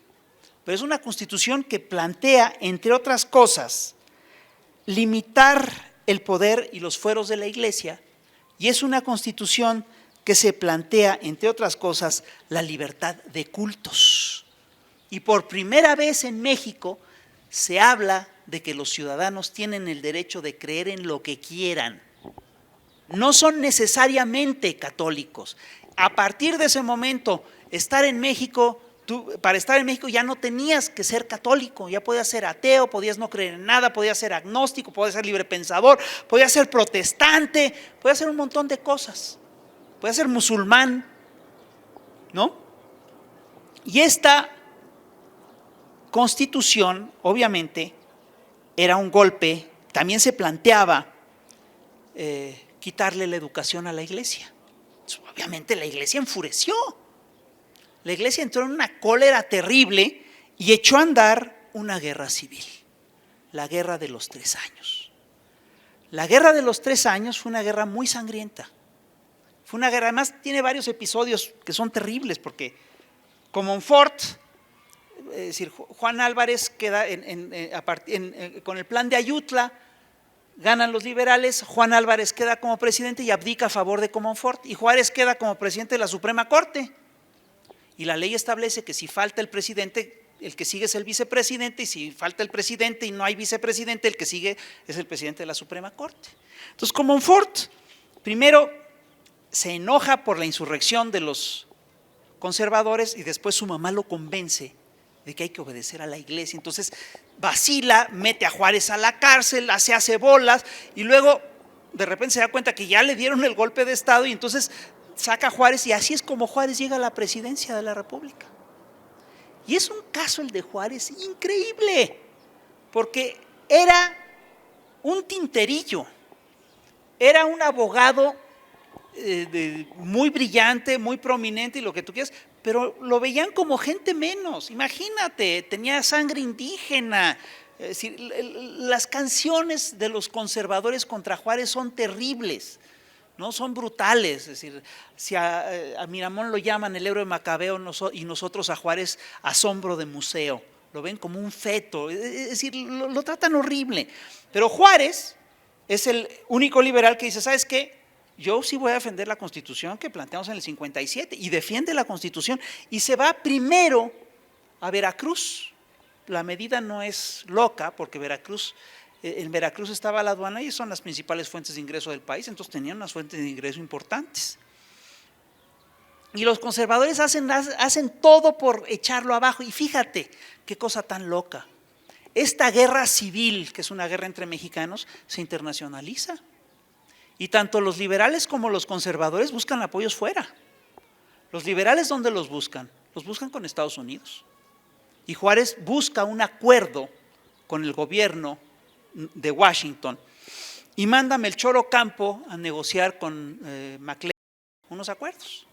pero es una Constitución que plantea, entre otras cosas, limitar el poder y los fueros de la Iglesia, y es una Constitución que se plantea, entre otras cosas, la libertad de cultos. Y por primera vez en México se habla de que los ciudadanos tienen el derecho de creer en lo que quieran. No son necesariamente católicos. A partir de ese momento, estar en México, para estar en México ya no tenías que ser católico, ya podías ser ateo, podías no creer en nada, podías ser agnóstico, podías ser librepensador, podías ser protestante, podías ser un montón de cosas. Podías ser musulmán, ¿no? Y esta Constitución, obviamente, era un golpe. También se planteaba quitarle la educación a la Iglesia. Obviamente la Iglesia enfureció. La Iglesia entró en una cólera terrible y echó a andar una guerra civil, la Guerra de los 3 años. La Guerra de los 3 años fue una guerra muy sangrienta. Fue una guerra, además tiene varios episodios que son terribles, porque Comonfort, es decir, Juan Álvarez queda con el plan de Ayutla, ganan los liberales, Juan Álvarez queda como presidente y abdica a favor de Comonfort, y Juárez queda como presidente de la Suprema Corte. Y la ley establece que si falta el presidente, el que sigue es el vicepresidente, y si falta el presidente y no hay vicepresidente, el que sigue es el presidente de la Suprema Corte. Entonces, Comonfort, primero, se enoja por la insurrección de los conservadores y después su mamá lo convence de que hay que obedecer a la Iglesia. Entonces vacila, mete a Juárez a la cárcel, se hace bolas y luego de repente se da cuenta que ya le dieron el golpe de Estado y entonces saca a Juárez, y así es como Juárez llega a la presidencia de la República. Y es un caso el de Juárez increíble, porque era un tinterillo, era un abogado muy brillante, muy prominente y lo que tú quieras, pero lo veían como gente menos. Imagínate, tenía sangre indígena. Es decir, las canciones de los conservadores contra Juárez son terribles, ¿no? Son brutales. Es decir, si a Miramón lo llaman el héroe macabeo y nosotros a Juárez asombro de museo, lo ven como un feto, es decir, lo tratan horrible. Pero Juárez es el único liberal que dice, ¿sabes qué? Yo sí voy a defender la Constitución que planteamos en el 57, y defiende la Constitución y se va primero a Veracruz. La medida no es loca, porque en Veracruz estaba la aduana y son las principales fuentes de ingreso del país, entonces tenían unas fuentes de ingreso importantes. Y los conservadores hacen todo por echarlo abajo, y fíjate qué cosa tan loca. Esta guerra civil, que es una guerra entre mexicanos, se internacionaliza. Y tanto los liberales como los conservadores buscan apoyos fuera. Los liberales, ¿dónde los buscan? Los buscan con Estados Unidos. Y Juárez busca un acuerdo con el gobierno de Washington y manda a Melchor Ocampo a negociar con McLean unos acuerdos.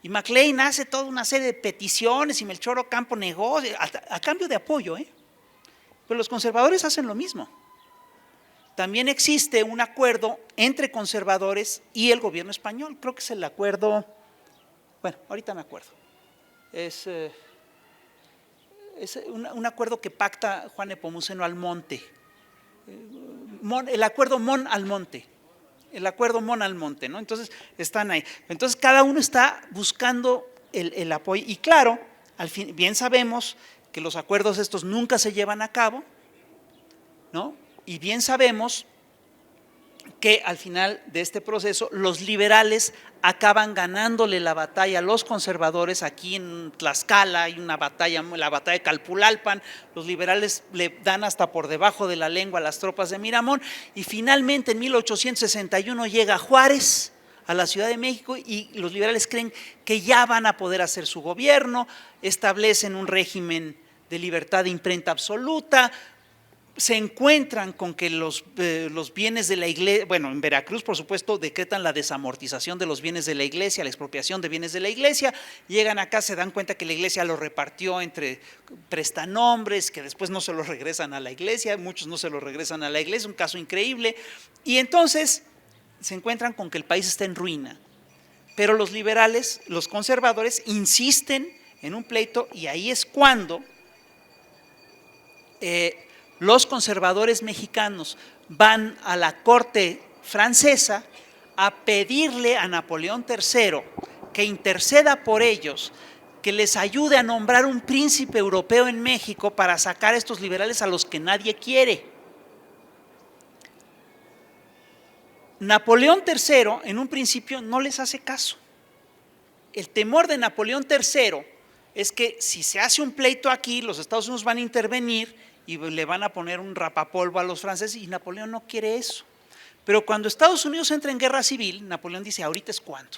Y McLean hace toda una serie de peticiones y Melchor Ocampo negocia a cambio de apoyo, Pero los conservadores hacen lo mismo. También existe un acuerdo entre conservadores y el gobierno español. Creo que es el acuerdo, bueno, ahorita me acuerdo. Es un acuerdo que pacta Juan Nepomuceno Almonte. El acuerdo Mon-Almonte. El acuerdo Mon-Almonte, ¿no? Entonces están ahí. Entonces cada uno está buscando el apoyo. Y claro, al fin, bien sabemos que los acuerdos estos nunca se llevan a cabo, ¿no? Y bien sabemos que al final de este proceso los liberales acaban ganándole la batalla a los conservadores. Aquí en Tlaxcala hay una batalla, la batalla de Calpulalpan, los liberales le dan hasta por debajo de la lengua a las tropas de Miramón, y finalmente en 1861 llega Juárez a la Ciudad de México y los liberales creen que ya van a poder hacer su gobierno, establecen un régimen de libertad de imprenta absoluta. Se encuentran con que los bienes de la iglesia, bueno, en Veracruz, por supuesto, decretan la desamortización de los bienes de la iglesia, la expropiación de bienes de la iglesia. Llegan acá, se dan cuenta que la iglesia los repartió entre prestanombres, que después no se los regresan a la iglesia, muchos no se los regresan a la iglesia, un caso increíble. Y entonces se encuentran con que el país está en ruina. Pero los liberales, los conservadores, insisten en un pleito, y ahí es cuando los conservadores mexicanos van a la corte francesa a pedirle a Napoleón III que interceda por ellos, que les ayude a nombrar un príncipe europeo en México para sacar a estos liberales a los que nadie quiere. Napoleón III en un principio no les hace caso. El temor de Napoleón III es que si se hace un pleito aquí, los Estados Unidos van a intervenir y le van a poner un rapapolvo a los franceses, y Napoleón no quiere eso. Pero cuando Estados Unidos entra en guerra civil, Napoleón dice, ahorita es cuando.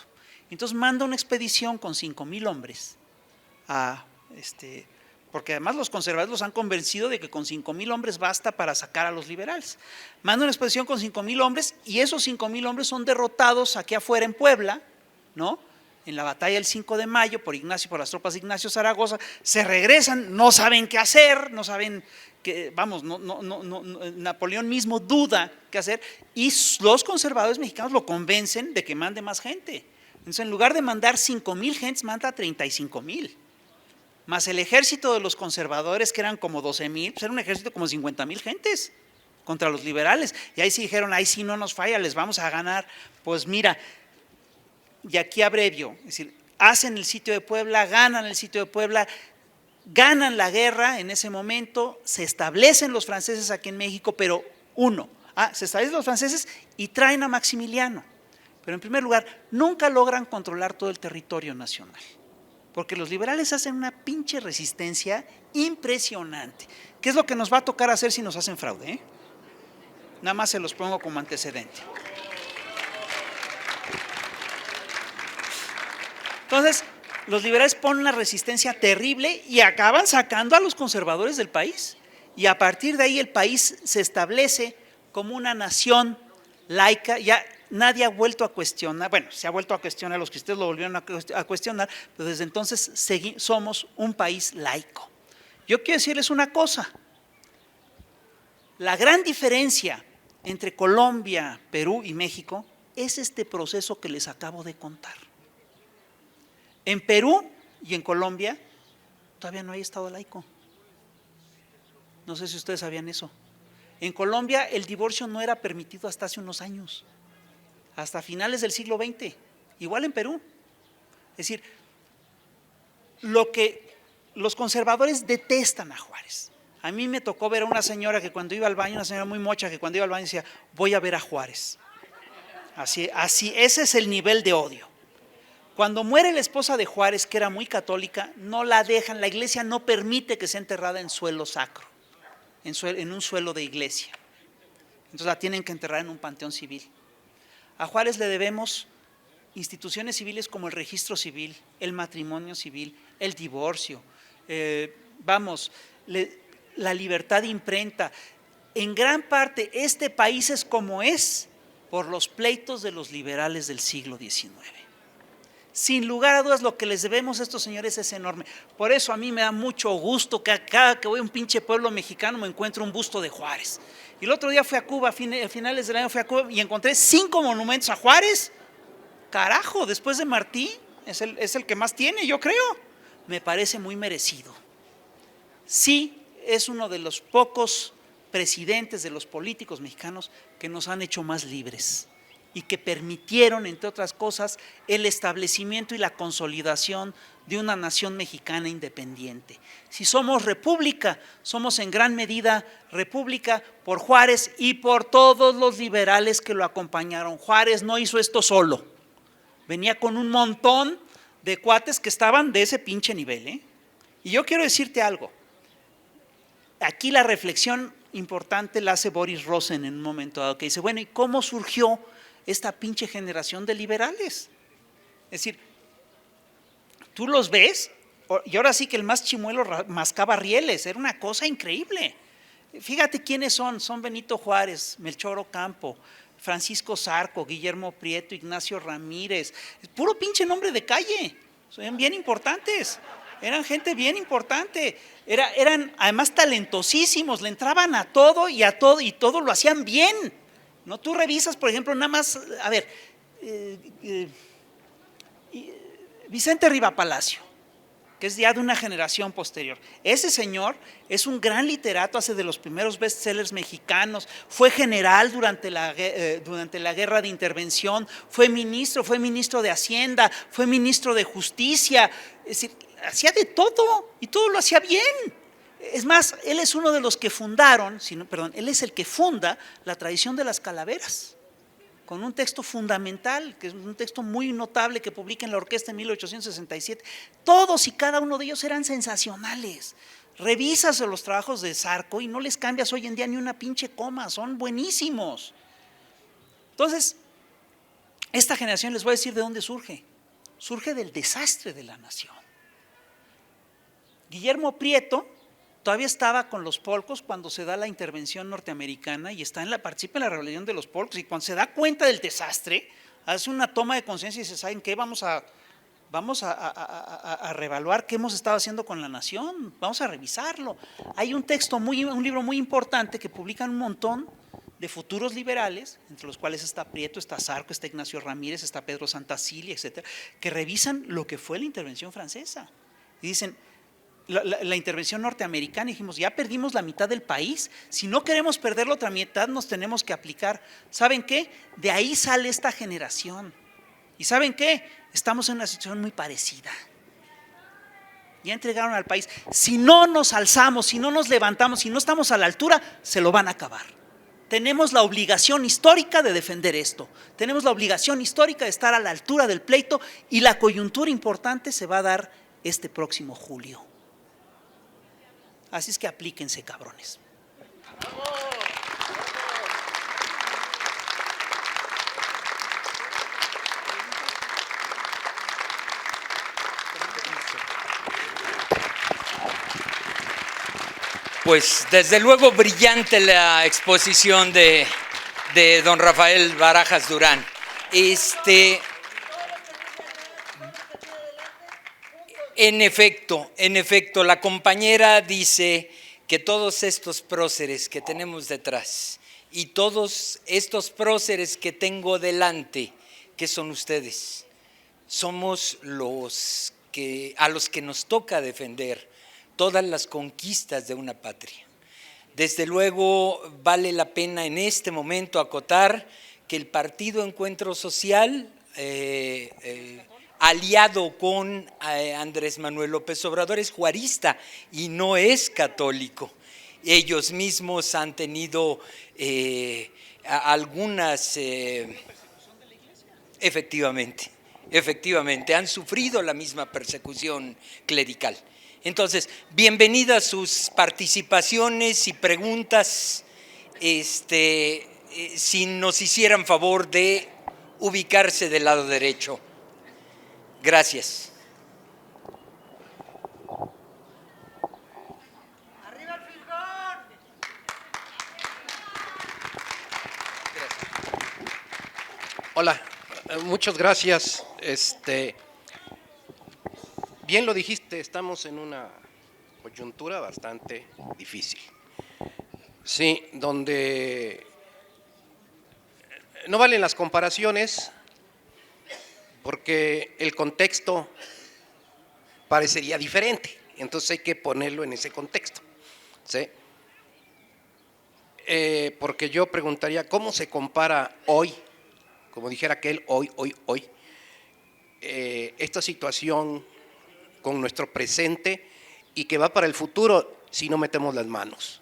Entonces manda una expedición con 5,000 hombres, porque además los conservadores los han convencido de que con 5,000 hombres basta para sacar a los liberales. Manda una expedición con 5,000 hombres, y esos 5,000 hombres son derrotados aquí afuera en Puebla, ¿no?, en la batalla del 5 de mayo por las tropas de Ignacio Zaragoza. Se regresan, no saben qué hacer, no saben que, vamos, Napoleón mismo duda qué hacer, y los conservadores mexicanos lo convencen de que mande más gente. Entonces, en lugar de mandar 5,000 gentes, manda 35,000. Más el ejército de los conservadores, que eran como 12,000, pues era un ejército como 50,000 gentes contra los liberales. Y ahí sí dijeron, ahí sí no nos falla, les vamos a ganar. Pues mira, y aquí abrevio, es decir, hacen el sitio de Puebla, ganan el sitio de Puebla, ganan la guerra en ese momento, se establecen los franceses aquí en México, pero se establecen los franceses y traen a Maximiliano. Pero en primer lugar, nunca logran controlar todo el territorio nacional, porque los liberales hacen una pinche resistencia impresionante. ¿Qué es lo que nos va a tocar hacer si nos hacen fraude? Nada más se los pongo como antecedente. Entonces, los liberales ponen una resistencia terrible y acaban sacando a los conservadores del país. Y a partir de ahí el país se establece como una nación laica. Ya nadie ha vuelto a cuestionar, bueno, se ha vuelto a cuestionar, los cristianos lo volvieron a cuestionar, pero desde entonces somos un país laico. Yo quiero decirles una cosa, la gran diferencia entre Colombia, Perú y México es este proceso que les acabo de contar. En Perú y en Colombia todavía no hay Estado laico. No sé si ustedes sabían eso. En Colombia el divorcio no era permitido hasta hace unos años, hasta finales del siglo XX, igual en Perú. Es decir, lo que los conservadores detestan a Juárez. A mí me tocó ver a una señora que cuando iba al baño, una señora muy mocha, que cuando iba al baño decía, voy a ver a Juárez. Así, ese es el nivel de odio. Cuando muere la esposa de Juárez, que era muy católica, no la dejan, la iglesia no permite que sea enterrada en suelo sacro, en un suelo de iglesia. Entonces la tienen que enterrar en un panteón civil. A Juárez le debemos instituciones civiles como el registro civil, el matrimonio civil, el divorcio, la libertad de imprenta. En gran parte este país es como es por los pleitos de los liberales del siglo XIX. Sin lugar a dudas, lo que les debemos a estos señores es enorme. Por eso a mí me da mucho gusto que cada que voy a un pinche pueblo mexicano me encuentro un busto de Juárez. Y el otro día fui a Cuba, a finales del año fui a Cuba y encontré 5 monumentos a Juárez. Carajo, después de Martí, es el que más tiene, yo creo. Me parece muy merecido. Sí, es uno de los pocos presidentes de los políticos mexicanos que nos han hecho más libres y que permitieron, entre otras cosas, el establecimiento y la consolidación de una nación mexicana independiente. Si somos república, somos en gran medida república por Juárez y por todos los liberales que lo acompañaron. Juárez no hizo esto solo, venía con un montón de cuates que estaban de ese pinche nivel, ¿eh? Y yo quiero decirte algo, aquí la reflexión importante la hace Boris Rosen en un momento dado, que dice, bueno, ¿y cómo surgió esta pinche generación de liberales? Es decir, tú los ves, y ahora sí que el más chimuelo mascaba rieles, era una cosa increíble. Fíjate quiénes son Benito Juárez, Melchor Ocampo, Francisco Zarco, Guillermo Prieto, Ignacio Ramírez, puro pinche nombre de calle, son bien importantes, eran gente bien importante, eran además talentosísimos, le entraban a todo y todo lo hacían bien. No, tú revisas, por ejemplo, nada más, a ver, Vicente Riva Palacio, que es ya de una generación posterior. Ese señor es un gran literato, hace de los primeros bestsellers mexicanos, fue general durante la Guerra de Intervención, fue ministro de Hacienda, fue ministro de Justicia, es decir, hacía de todo y todo lo hacía bien. Es más, él es uno de los que fundaron, él es el que funda la tradición de las calaveras, con un texto fundamental, que es un texto muy notable que publica en la orquesta en 1867. Todos y cada uno de ellos eran sensacionales. Revisas los trabajos de Zarco y no les cambias hoy en día ni una pinche coma, son buenísimos. Entonces, esta generación, les voy a decir de dónde surge. Surge del desastre de la nación. Guillermo Prieto todavía estaba con los polcos cuando se da la intervención norteamericana y participa en la rebelión de los polcos, y cuando se da cuenta del desastre, hace una toma de conciencia y dice, ¿saben qué? Vamos a reevaluar qué hemos estado haciendo con la nación, vamos a revisarlo. Hay un libro muy importante que publican un montón de futuros liberales, entre los cuales está Prieto, está Zarco, está Ignacio Ramírez, está Pedro Santacilia, etcétera, que revisan lo que fue la intervención francesa y dicen, la intervención norteamericana, y dijimos, ya perdimos la mitad del país, si no queremos perder la otra mitad nos tenemos que aplicar. ¿Saben qué? De ahí sale esta generación. ¿Y saben qué? Estamos en una situación muy parecida. Ya entregaron al país. Si no nos alzamos, si no nos levantamos, si no estamos a la altura, se lo van a acabar. Tenemos la obligación histórica de defender esto. Tenemos la obligación histórica de estar a la altura del pleito, y la coyuntura importante se va a dar este próximo julio. Así es que aplíquense, cabrones. Pues desde luego brillante la exposición de don Rafael Barajas Durán. En efecto, la compañera dice que todos estos próceres que tenemos detrás y todos estos próceres que tengo delante, ¿qué son ustedes? Somos a los que nos toca defender todas las conquistas de una patria. Desde luego vale la pena en este momento acotar que el Partido Encuentro Social, aliado con Andrés Manuel López Obrador, es juarista y no es católico. Ellos mismos han tenido algunas, efectivamente, han sufrido la misma persecución clerical. Entonces, bienvenidas sus participaciones y preguntas, si nos hicieran favor de ubicarse del lado derecho. Gracias. ¡Arriba el Fijón! Hola, muchas gracias. Bien lo dijiste, estamos en una coyuntura bastante difícil. Sí, donde no valen las comparaciones, porque el contexto parecería diferente, entonces hay que ponerlo en ese contexto, ¿sí? Porque yo preguntaría, ¿cómo se compara hoy como dijera aquel, hoy, esta situación con nuestro presente y que va para el futuro si no metemos las manos.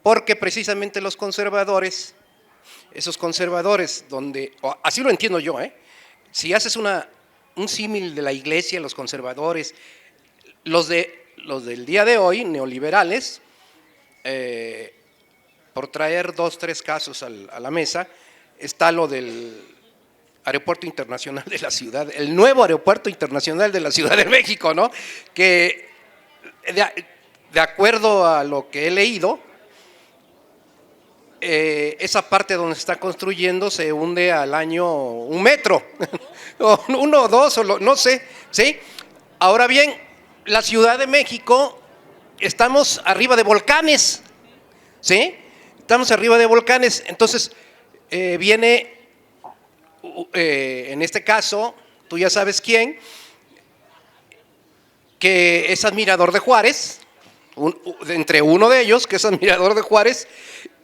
Porque precisamente los conservadores, esos conservadores donde, así lo entiendo yo, si haces un símil de la iglesia, los conservadores, los del día de hoy, neoliberales, por traer 2, 3 casos a la mesa, está lo del Aeropuerto Internacional de la Ciudad, el nuevo Aeropuerto Internacional de la Ciudad de México, ¿no? Que de acuerdo a lo que he leído, esa parte donde se está construyendo se hunde al año 1 metro, o 1 o 2, no sé, ¿sí? Ahora bien, la Ciudad de México, estamos arriba de volcanes, ¿sí? Estamos arriba de volcanes, entonces viene, en este caso, tú ya sabes quién, que es admirador de Juárez, entre uno de ellos, que es admirador de Juárez,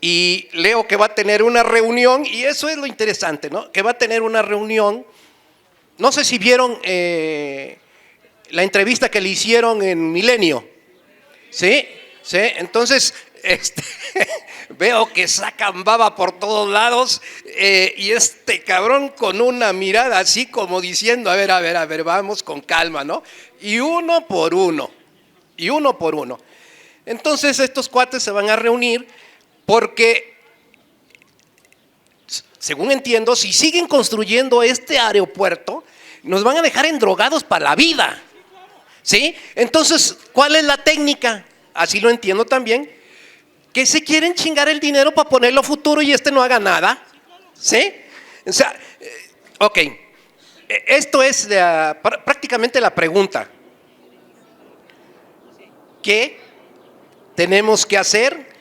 y leo que va a tener una reunión, y eso es lo interesante, ¿no? Que va a tener una reunión, no sé si vieron la entrevista que le hicieron en Milenio, ¿sí? ¿Sí? Entonces, veo que sacan baba por todos lados, y este cabrón con una mirada así como diciendo, a ver, vamos con calma, ¿no? Y uno por uno. Entonces estos cuates se van a reunir porque, según entiendo, si siguen construyendo este aeropuerto, nos van a dejar endrogados para la vida, ¿sí? Entonces, ¿cuál es la técnica? Así lo entiendo también, que se quieren chingar el dinero para ponerlo futuro y no haga nada, ¿sí? O sea, ok, esto es prácticamente la pregunta. ¿Qué tenemos que hacer?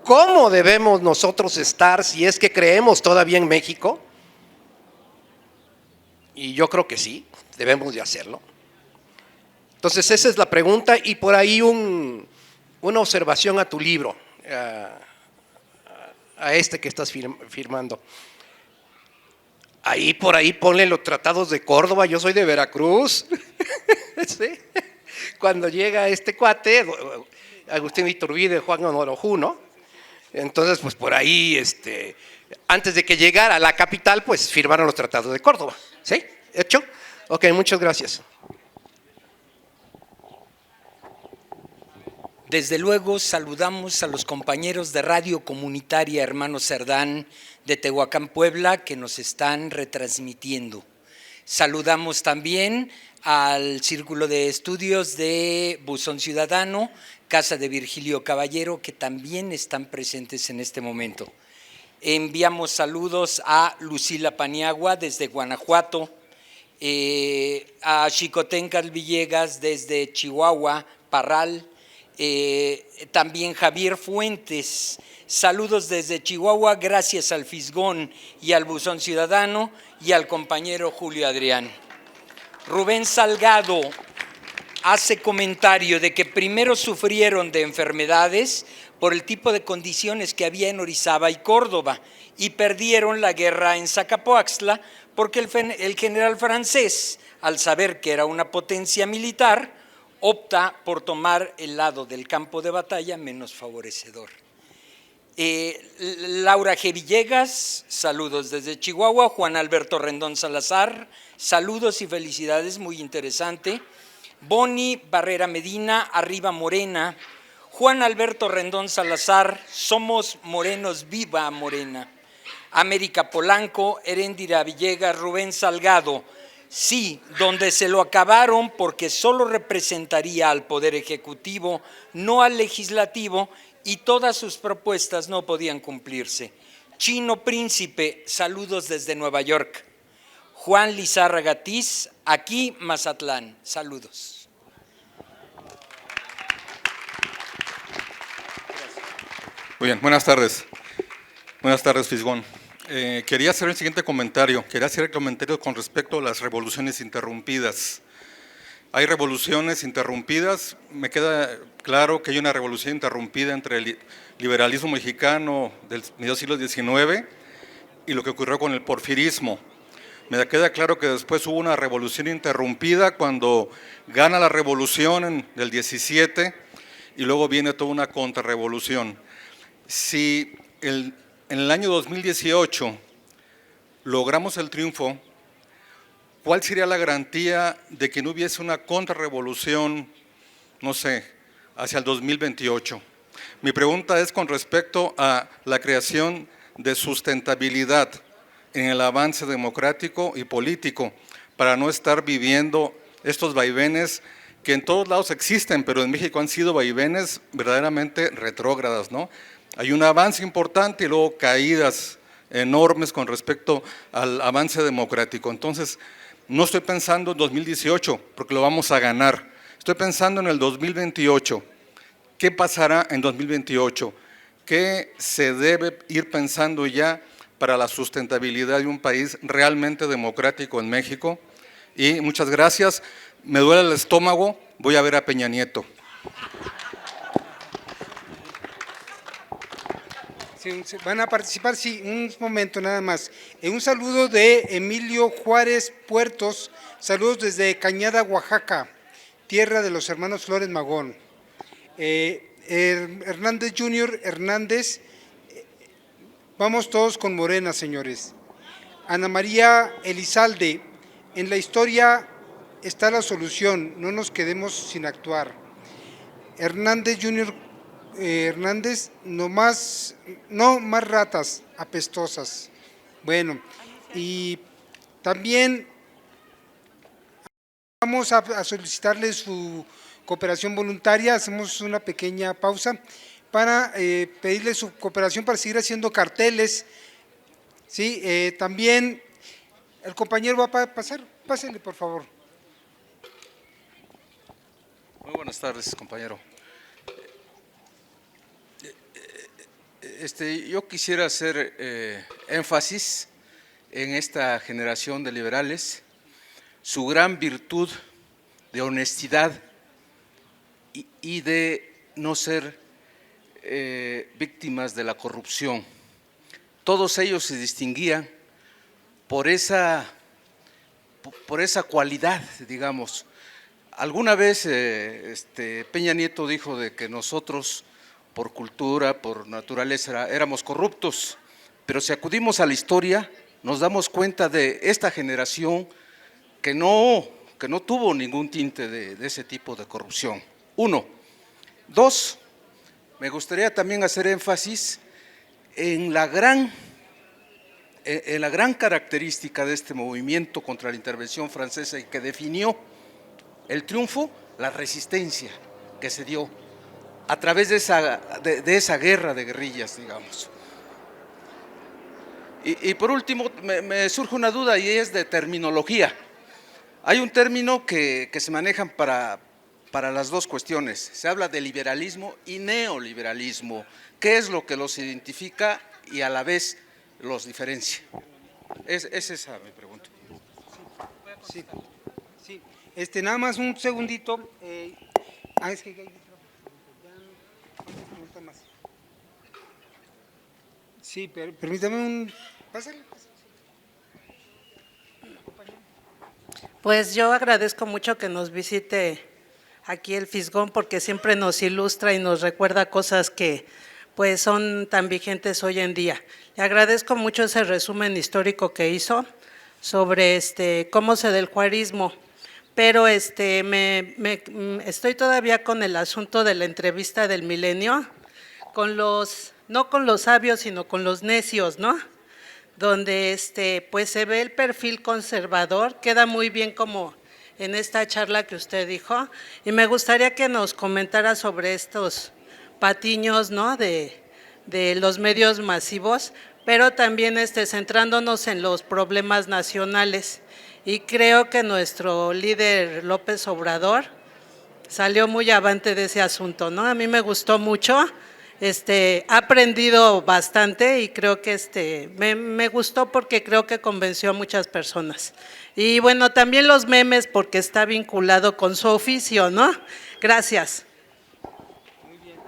¿Cómo debemos nosotros estar si es que creemos todavía en México? Y yo creo que sí, debemos de hacerlo. Entonces esa es la pregunta, y por ahí una observación a tu libro, a este que estás firmando. Ahí por ahí ponle los tratados de Córdoba, yo soy de Veracruz. ¿Sí? Cuando llega este cuate, Agustín de Iturbide, Juan Orojú, ¿no? Entonces, pues por ahí, antes de que llegara a la capital, pues firmaron los tratados de Córdoba, ¿sí? ¿Hecho? Ok, muchas gracias. Desde luego saludamos a los compañeros de Radio Comunitaria Hermano Cerdán de Tehuacán, Puebla, que nos están retransmitiendo. Saludamos también al Círculo de Estudios de Buzón Ciudadano, Casa de Virgilio Caballero, que también están presentes en este momento. Enviamos saludos a Lucila Paniagua desde Guanajuato, a Xicoténcatl Villegas desde Chihuahua, Parral, también Javier Fuentes, saludos desde Chihuahua, gracias al Fisgón y al Buzón Ciudadano y al compañero Julio Adrián. Rubén Salgado hace comentario de que primero sufrieron de enfermedades por el tipo de condiciones que había en Orizaba y Córdoba y perdieron la guerra en Zacapoaxtla porque el general francés, al saber que era una potencia militar, opta por tomar el lado del campo de batalla menos favorecedor. Laura G. Villegas, saludos desde Chihuahua. Juan Alberto Rendón Salazar, saludos y felicidades, muy interesante. Boni Barrera Medina, arriba Morena. Juan Alberto Rendón Salazar, somos morenos, viva Morena. América Polanco, Heréndira Villegas, Rubén Salgado, sí, donde se lo acabaron porque solo representaría al Poder Ejecutivo, no al Legislativo, y todas sus propuestas no podían cumplirse. Chino Príncipe, saludos desde Nueva York. Juan Lizárraga Tiz, aquí Mazatlán, saludos. Muy bien, buenas tardes. Buenas tardes, Fisgón. Quería hacer el siguiente comentario. Quería hacer el comentario con respecto a las revoluciones interrumpidas. Hay revoluciones interrumpidas. Me queda claro que hay una revolución interrumpida entre el liberalismo mexicano del medio siglo XIX y lo que ocurrió con el porfirismo. Me queda claro que después hubo una revolución interrumpida cuando gana la revolución del 17 y luego viene toda una contrarrevolución. Si en el año 2018 logramos el triunfo, ¿cuál sería la garantía de que no hubiese una contrarrevolución, no sé, hacia el 2028? Mi pregunta es con respecto a la creación de sustentabilidad en el avance democrático y político, para no estar viviendo estos vaivenes que en todos lados existen, pero en México han sido vaivenes verdaderamente retrógradas, ¿no? Hay un avance importante y luego caídas enormes con respecto al avance democrático. Entonces, no estoy pensando en 2018, porque lo vamos a ganar. Estoy pensando en el 2028. ¿Qué pasará en 2028? ¿Qué se debe ir pensando ya para la sustentabilidad de un país realmente democrático en México? Y muchas gracias. Me duele el estómago, voy a ver a Peña Nieto. Sí, van a participar, sí, un momento nada más. Un saludo de Emilio Juárez Puertos, saludos desde Cañada, Oaxaca, tierra de los hermanos Flores Magón. Hernández Junior, Hernández, vamos todos con Morena, señores. Ana María Elizalde, en la historia está la solución, no nos quedemos sin actuar. Hernández Junior, Hernández, no más ratas apestosas. Bueno, y también vamos a solicitarle su cooperación voluntaria. Hacemos una pequeña pausa para pedirle su cooperación para seguir haciendo carteles. Sí, también el compañero va a pasar, pásenle por favor. Muy buenas tardes, compañero. Yo quisiera hacer énfasis en esta generación de liberales, su gran virtud de honestidad y de no ser víctimas de la corrupción. Todos ellos se distinguían por esa cualidad, digamos. Alguna vez Peña Nieto dijo de que nosotros, por cultura, por naturaleza, éramos corruptos, pero si acudimos a la historia, nos damos cuenta de esta generación que no tuvo ningún tinte de ese tipo de corrupción. Uno. Dos, me gustaría también hacer énfasis en la gran característica de este movimiento contra la intervención francesa y que definió el triunfo, la resistencia que se dio a través de esa guerra de guerrillas, digamos. Y por último, me surge una duda y es de terminología. Hay un término que se manejan para las dos cuestiones. Se habla de liberalismo y neoliberalismo. ¿Qué es lo que los identifica y a la vez los diferencia? Es esa mi pregunta. Sí, sí. Nada más un segundito. Es que hay pregunta más. Sí, permítame un... Pásale. Pues yo agradezco mucho que nos visite aquí el Fisgón porque siempre nos ilustra y nos recuerda cosas que pues son tan vigentes hoy en día. Le agradezco mucho ese resumen histórico que hizo sobre cómo se da el juarismo, pero estoy todavía con el asunto de la entrevista del milenio, no con los sabios, sino con los necios, ¿no? Donde pues se ve el perfil conservador, queda muy bien como en esta charla que usted dijo, y me gustaría que nos comentara sobre estos patiños, ¿no? de los medios masivos, pero también centrándonos en los problemas nacionales. Y creo que nuestro líder López Obrador salió muy avante de ese asunto, ¿no? A mí me gustó mucho. He aprendido bastante y creo que me gustó porque creo que convenció a muchas personas. Y bueno, también los memes porque está vinculado con su oficio, ¿no? Gracias. Muy bien.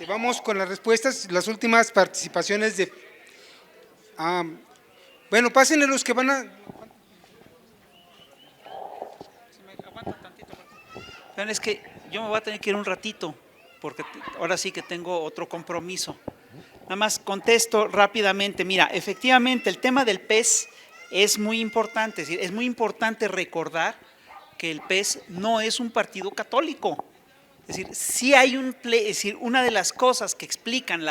Vamos con las respuestas, las últimas participaciones de… bueno, pásenle los que van a… Vean, es que yo me voy a tener que ir un ratito, porque ahora sí que tengo otro compromiso. Nada más contesto rápidamente. Mira, efectivamente el tema del PES es muy importante. Es decir, es muy importante recordar que el PES no es un partido católico. Es decir, sí hay es decir, una de las cosas que explican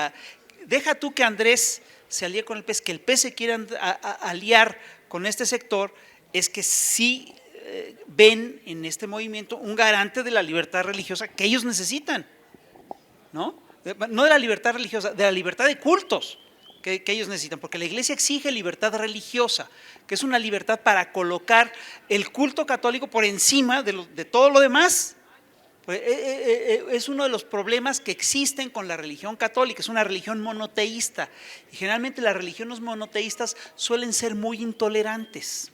deja tú que Andrés se alíe con el PES, que el PES se quiera aliar con este sector, es que sí ven en este movimiento un garante de la libertad religiosa que ellos necesitan, ¿no? No de la libertad religiosa, de la libertad de cultos que ellos necesitan, porque la Iglesia exige libertad religiosa, que es una libertad para colocar el culto católico por encima de todo lo demás. Es uno de los problemas que existen con la religión católica, es una religión monoteísta, y generalmente las religiones monoteístas suelen ser muy intolerantes.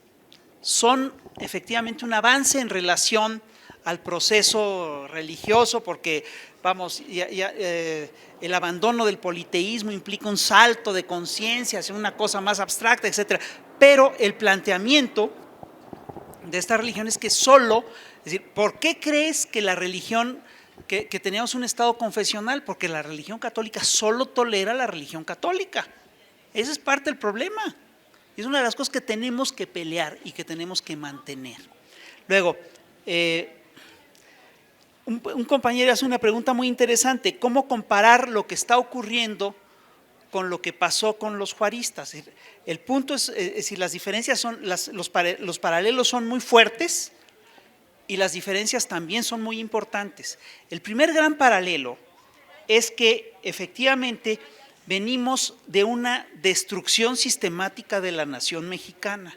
Son efectivamente un avance en relación al proceso religioso, porque vamos, el abandono del politeísmo implica un salto de conciencia hacia una cosa más abstracta, etcétera. Pero el planteamiento de esta religión es que solo, es decir, ¿por qué crees que la religión, que teníamos un estado confesional? Porque la religión católica solo tolera la religión católica. Ese es parte del problema. Es una de las cosas que tenemos que pelear y que tenemos que mantener. Luego, un compañero hace una pregunta muy interesante: ¿cómo comparar lo que está ocurriendo con lo que pasó con los juaristas? El punto es decir, las diferencias son, los paralelos son muy fuertes y las diferencias también son muy importantes. El primer gran paralelo es que efectivamente venimos de una destrucción sistemática de la nación mexicana.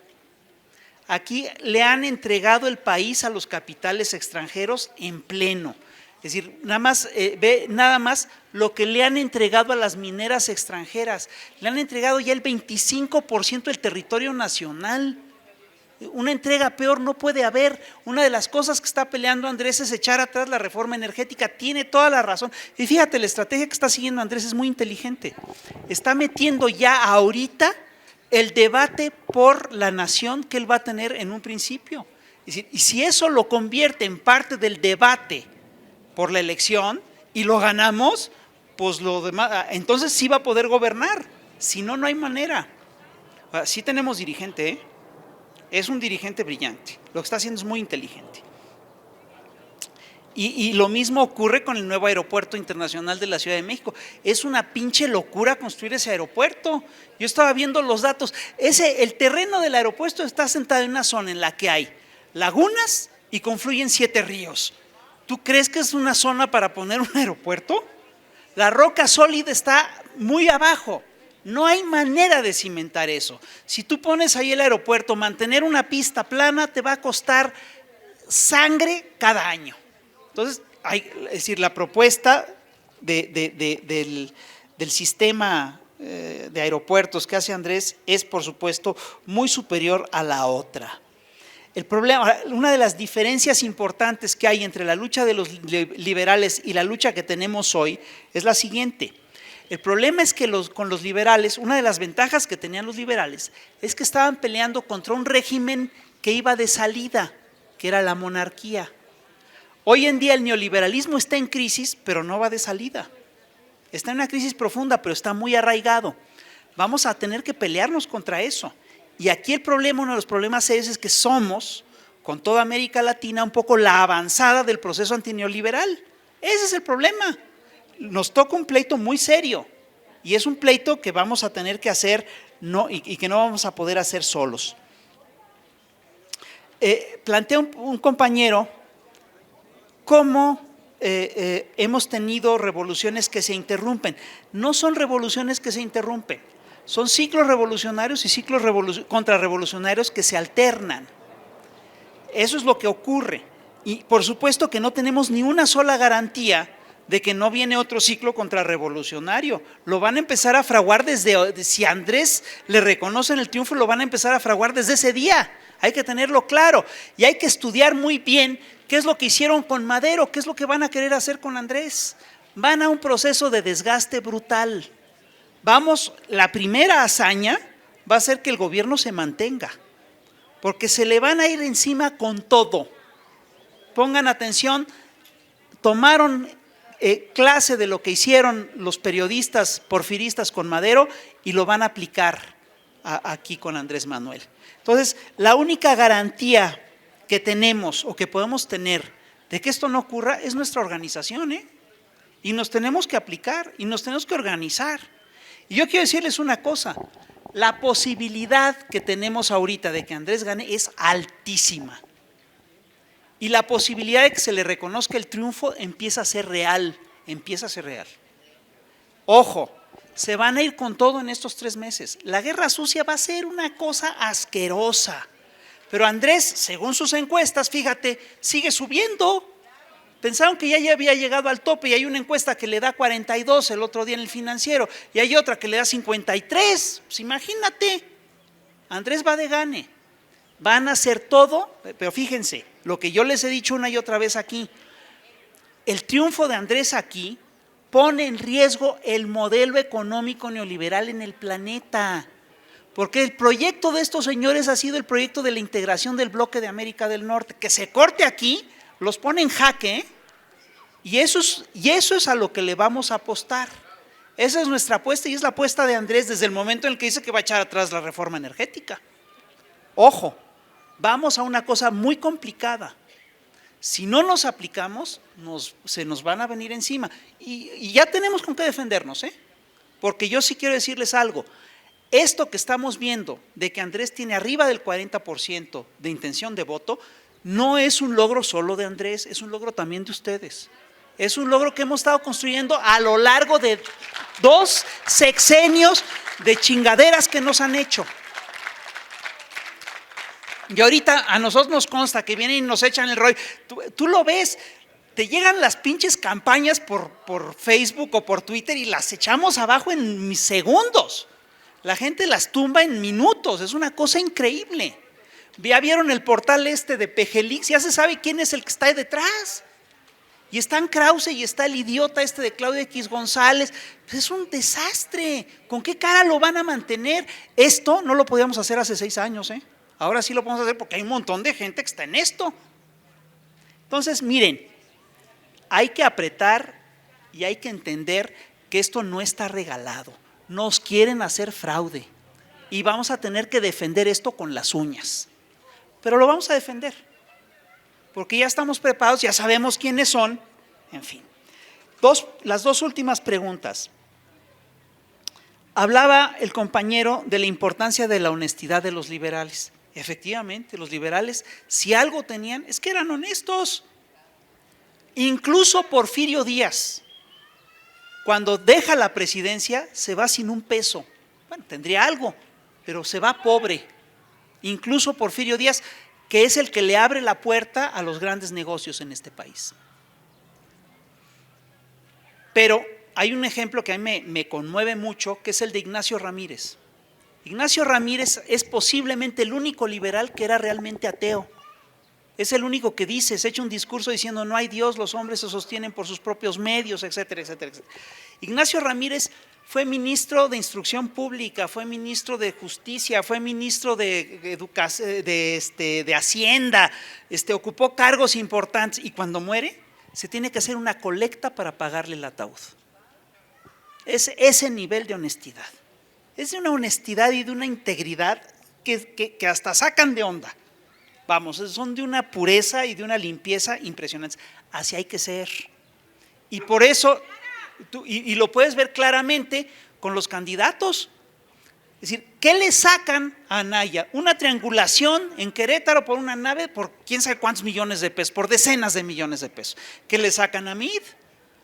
Aquí le han entregado el país a los capitales extranjeros en pleno. Es decir, ve nada más lo que le han entregado a las mineras extranjeras. Le han entregado ya el 25% del territorio nacional. Una entrega peor no puede haber. Una de las cosas que está peleando Andrés es echar atrás la reforma energética. Tiene toda la razón. Y fíjate, la estrategia que está siguiendo Andrés es muy inteligente. Está metiendo ya ahorita el debate por la nación que él va a tener en un principio. Es decir, y si eso lo convierte en parte del debate por la elección y lo ganamos, pues lo demás, entonces sí va a poder gobernar. Si no, no hay manera. Sí tenemos dirigente, ¿eh? Es un dirigente brillante. Lo que está haciendo es muy inteligente. Y lo mismo ocurre con el nuevo aeropuerto internacional de la Ciudad de México. Es una pinche locura construir ese aeropuerto. Yo estaba viendo los datos. El terreno del aeropuerto está sentado en una zona en la que hay lagunas y confluyen 7 ríos. ¿Tú crees que es una zona para poner un aeropuerto? La roca sólida está muy abajo. No hay manera de cimentar eso. Si tú pones ahí el aeropuerto, mantener una pista plana te va a costar sangre cada año. Entonces, es decir, la propuesta del sistema de aeropuertos que hace Andrés es, por supuesto, muy superior a la otra. El problema, una de las diferencias importantes que hay entre la lucha de los liberales y la lucha que tenemos hoy es la siguiente. El problema es que con los liberales, una de las ventajas que tenían los liberales es que estaban peleando contra un régimen que iba de salida, que era la monarquía. Hoy en día el neoliberalismo está en crisis, pero no va de salida. Está en una crisis profunda, pero está muy arraigado. Vamos a tener que pelearnos contra eso. Y aquí el problema, uno de los problemas serios es que somos, con toda América Latina, un poco la avanzada del proceso antineoliberal. Ese es el problema. Nos toca un pleito muy serio y es un pleito que vamos a tener que hacer y que no vamos a poder hacer solos. Plantea un compañero cómo hemos tenido revoluciones que se interrumpen. No son revoluciones que se interrumpen, son ciclos revolucionarios y ciclos contrarrevolucionarios que se alternan. Eso es lo que ocurre. Y por supuesto que no tenemos ni una sola garantía de que no viene otro ciclo contrarrevolucionario. Lo van a empezar a fraguar si a Andrés le reconocen el triunfo, lo van a empezar a fraguar desde ese día. Hay que tenerlo claro y hay que estudiar muy bien qué es lo que hicieron con Madero, qué es lo que van a querer hacer con Andrés. Van a un proceso de desgaste brutal. La primera hazaña va a ser que el gobierno se mantenga, porque se le van a ir encima con todo. Pongan atención, tomaron clase de lo que hicieron los periodistas porfiristas con Madero y lo van a aplicar aquí con Andrés Manuel. Entonces, la única garantía que tenemos o que podemos tener de que esto no ocurra es nuestra organización, y nos tenemos que aplicar y nos tenemos que organizar. Y yo quiero decirles una cosa, la posibilidad que tenemos ahorita de que Andrés gane es altísima. Y la posibilidad de que se le reconozca el triunfo empieza a ser real, Ojo, se van a ir con todo en estos 3 meses. La guerra sucia va a ser una cosa asquerosa. Pero Andrés, según sus encuestas, fíjate, sigue subiendo. Pensaron que ya había llegado al tope y hay una encuesta que le da 42 el otro día en el Financiero y hay otra que le da 53. Pues imagínate, Andrés va de gane. Van a hacer todo, pero fíjense, lo que yo les he dicho una y otra vez aquí, el triunfo de Andrés aquí pone en riesgo el modelo económico neoliberal en el planeta. Porque el proyecto de estos señores ha sido el proyecto de la integración del bloque de América del Norte. Que se corte aquí, los pone en jaque, y eso es a lo que le vamos a apostar. Esa es nuestra apuesta y es la apuesta de Andrés desde el momento en el que dice que va a echar atrás la reforma energética. Ojo, vamos a una cosa muy complicada. Si no nos aplicamos, se nos van a venir encima. Y ya tenemos con qué defendernos, porque yo sí quiero decirles algo. Esto que estamos viendo, de que Andrés tiene arriba del 40% de intención de voto, no es un logro solo de Andrés, es un logro también de ustedes. Es un logro que hemos estado construyendo a lo largo de 2 sexenios de chingaderas que nos han hecho. Y ahorita a nosotros nos consta que vienen y nos echan el rollo. Tú lo ves, te llegan las pinches campañas por Facebook o por Twitter y las echamos abajo en segundos. La gente las tumba en minutos, es una cosa increíble. Ya vieron el portal de Pejelix, ya se sabe quién es el que está ahí detrás. Y están Krause y está el idiota de Claudio X González. Pues es un desastre. ¿Con qué cara lo van a mantener? Esto no lo podíamos hacer hace 6 años, Ahora sí lo podemos hacer porque hay un montón de gente que está en esto. Entonces, miren, hay que apretar y hay que entender que esto no está regalado. Nos quieren hacer fraude y vamos a tener que defender esto con las uñas, pero lo vamos a defender porque ya estamos preparados, ya sabemos quiénes son, en fin. Las 2 últimas preguntas. Hablaba el compañero de la importancia de la honestidad de los liberales. Efectivamente, los liberales, si algo tenían, es que eran honestos. Incluso Porfirio Díaz, cuando deja la presidencia, se va sin un peso. Bueno, tendría algo, pero se va pobre. Incluso Porfirio Díaz, que es el que le abre la puerta a los grandes negocios en este país. Pero hay un ejemplo que a mí me conmueve mucho, que es el de Ignacio Ramírez. Ignacio Ramírez es posiblemente el único liberal que era realmente ateo. Es el único que dice, se echa un discurso diciendo no hay Dios, los hombres se sostienen por sus propios medios, etcétera, etcétera, etcétera. Ignacio Ramírez fue ministro de Instrucción Pública, fue ministro de Justicia, fue ministro de Hacienda, ocupó cargos importantes y cuando muere se tiene que hacer una colecta para pagarle el ataúd. Es ese nivel de honestidad. Es de una honestidad y de una integridad que hasta sacan de onda. Vamos, son de una pureza y de una limpieza impresionantes. Así hay que ser. Y por eso, y lo puedes ver claramente con los candidatos. Es decir, ¿qué le sacan a Anaya? Una triangulación en Querétaro por una nave por quién sabe cuántos millones de pesos, por decenas de millones de pesos. ¿Qué le sacan a Mid?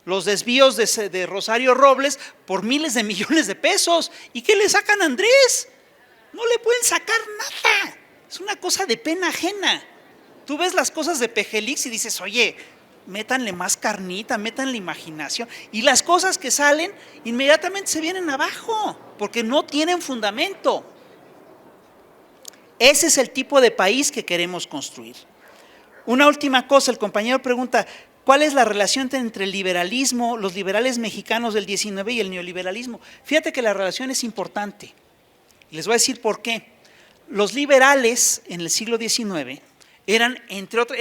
Los desvíos de Rosario Robles por miles de millones de pesos. ¿Y qué le sacan a Andrés? No le pueden sacar nada. Es una cosa de pena ajena. Tú ves las cosas de Pejelix y dices, oye, métanle más carnita, métanle imaginación. Y las cosas que salen inmediatamente se vienen abajo, porque no tienen fundamento. Ese es el tipo de país que queremos construir. Una última cosa, el compañero pregunta, ¿cuál es la relación entre el liberalismo, los liberales mexicanos del 19 y el neoliberalismo? Fíjate que la relación es importante. Les voy a decir por qué. Los liberales en el siglo XIX eran, entre otros,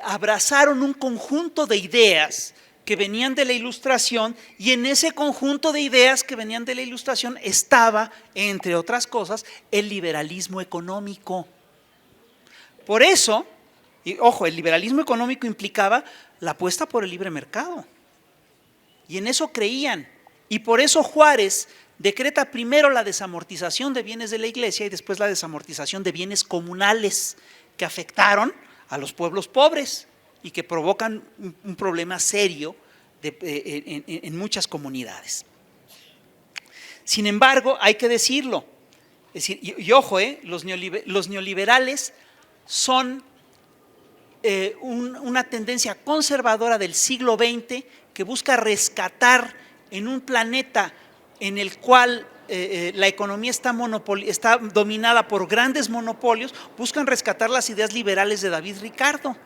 abrazaron un conjunto de ideas que venían de la Ilustración, y en ese conjunto de ideas que venían de la Ilustración estaba, entre otras cosas, el liberalismo económico. Por eso, y ojo, el liberalismo económico implicaba la apuesta por el libre mercado, y en eso creían, y por eso Juárez decreta primero la desamortización de bienes de la Iglesia y después la desamortización de bienes comunales que afectaron a los pueblos pobres y que provocan un problema serio en muchas comunidades. Sin embargo, hay que decirlo, es decir, y ojo, los neoliberales son una tendencia conservadora del siglo XX que busca rescatar en un planeta en el cual la economía está dominada por grandes monopolios, buscan rescatar las ideas liberales de David Ricardo.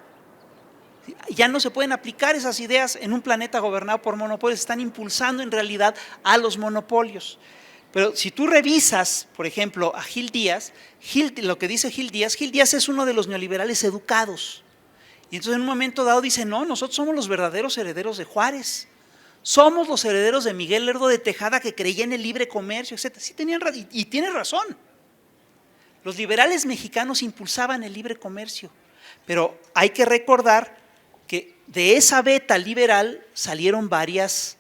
Ya no se pueden aplicar esas ideas en un planeta gobernado por monopolios, están impulsando en realidad a los monopolios. Pero si tú revisas, por ejemplo, a Gil Díaz, lo que dice Gil Díaz es uno de los neoliberales educados. Y entonces en un momento dado dice, no, nosotros somos los verdaderos herederos de Juárez. Somos los herederos de Miguel Lerdo de Tejada, que creía en el libre comercio, etc. Sí tenían, y tiene razón. Los liberales mexicanos impulsaban el libre comercio, pero hay que recordar que de esa beta liberal salieron varias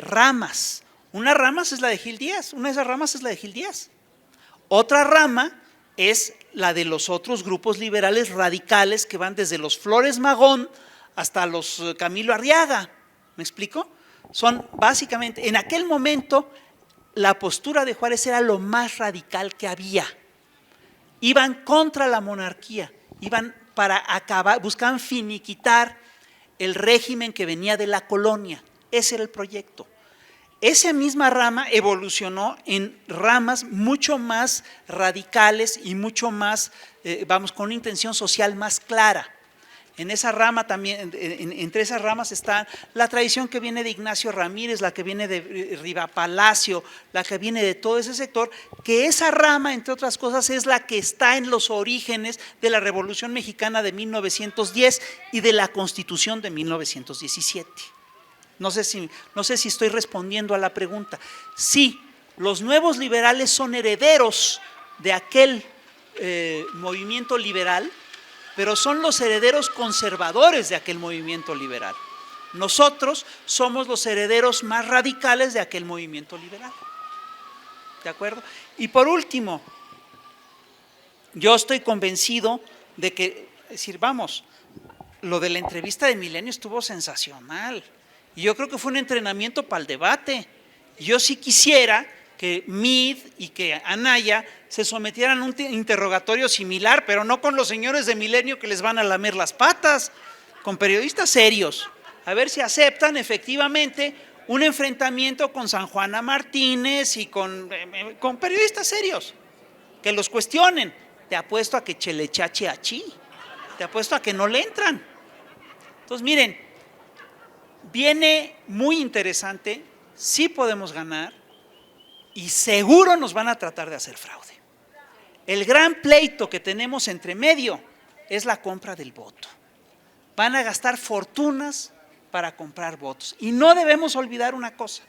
ramas. Una rama es la de Gil Díaz, una de esas ramas es la de Gil Díaz. Otra rama es la de los otros grupos liberales radicales que van desde los Flores Magón hasta los Camilo Arriaga. ¿Me explico? Son básicamente, en aquel momento, la postura de Juárez era lo más radical que había. Iban contra la monarquía, iban para acabar, buscaban finiquitar el régimen que venía de la colonia. Ese era el proyecto. Esa misma rama evolucionó en ramas mucho más radicales y mucho más, con una intención social más clara. En esa rama también, entre esas ramas está la tradición que viene de Ignacio Ramírez, la que viene de Riva Palacio, la que viene de todo ese sector, que esa rama, entre otras cosas, es la que está en los orígenes de la Revolución Mexicana de 1910 y de la Constitución de 1917. No sé si estoy respondiendo a la pregunta. Sí, los nuevos liberales son herederos de aquel movimiento liberal, pero son los herederos conservadores de aquel movimiento liberal. Nosotros somos los herederos más radicales de aquel movimiento liberal. ¿De acuerdo? Y por último, yo estoy convencido de que, es decir, vamos, lo de la entrevista de Milenio estuvo sensacional. Y yo creo que fue un entrenamiento para el debate. Yo sí quisiera que Mid y que Anaya se sometieran a un interrogatorio similar, pero no con los señores de Milenio que les van a lamer las patas, con periodistas serios, a ver si aceptan efectivamente un enfrentamiento con San Juana Martínez y con periodistas serios, que los cuestionen. Te apuesto a que chelechache achí, te apuesto a que no le entran. Entonces miren, viene muy interesante, sí podemos ganar y seguro nos van a tratar de hacer fraude. El gran pleito que tenemos entre medio es la compra del voto. Van a gastar fortunas para comprar votos. Y no debemos olvidar una cosa.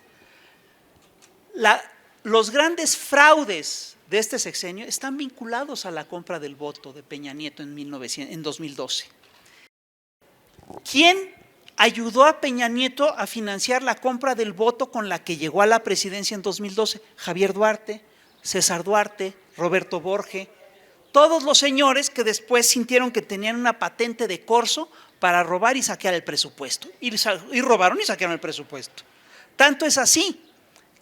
Los grandes fraudes de este sexenio están vinculados a la compra del voto de Peña Nieto en 2012. ¿Quién ayudó a Peña Nieto a financiar la compra del voto con la que llegó a la presidencia en 2012? Javier Duarte, César Duarte, Roberto Borge, todos los señores que después sintieron que tenían una patente de corso para robar y saquear el presupuesto. Y robaron y saquearon el presupuesto. Tanto es así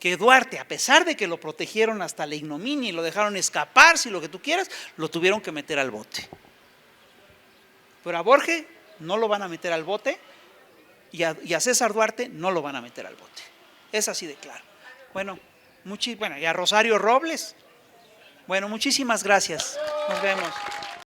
que Duarte, a pesar de que lo protegieron hasta la ignominia y lo dejaron escapar, si lo que tú quieras, lo tuvieron que meter al bote. Pero a Borge no lo van a meter al bote y a César Duarte no lo van a meter al bote. Es así de claro. Bueno, y a Rosario Robles. Bueno, muchísimas gracias. Nos vemos.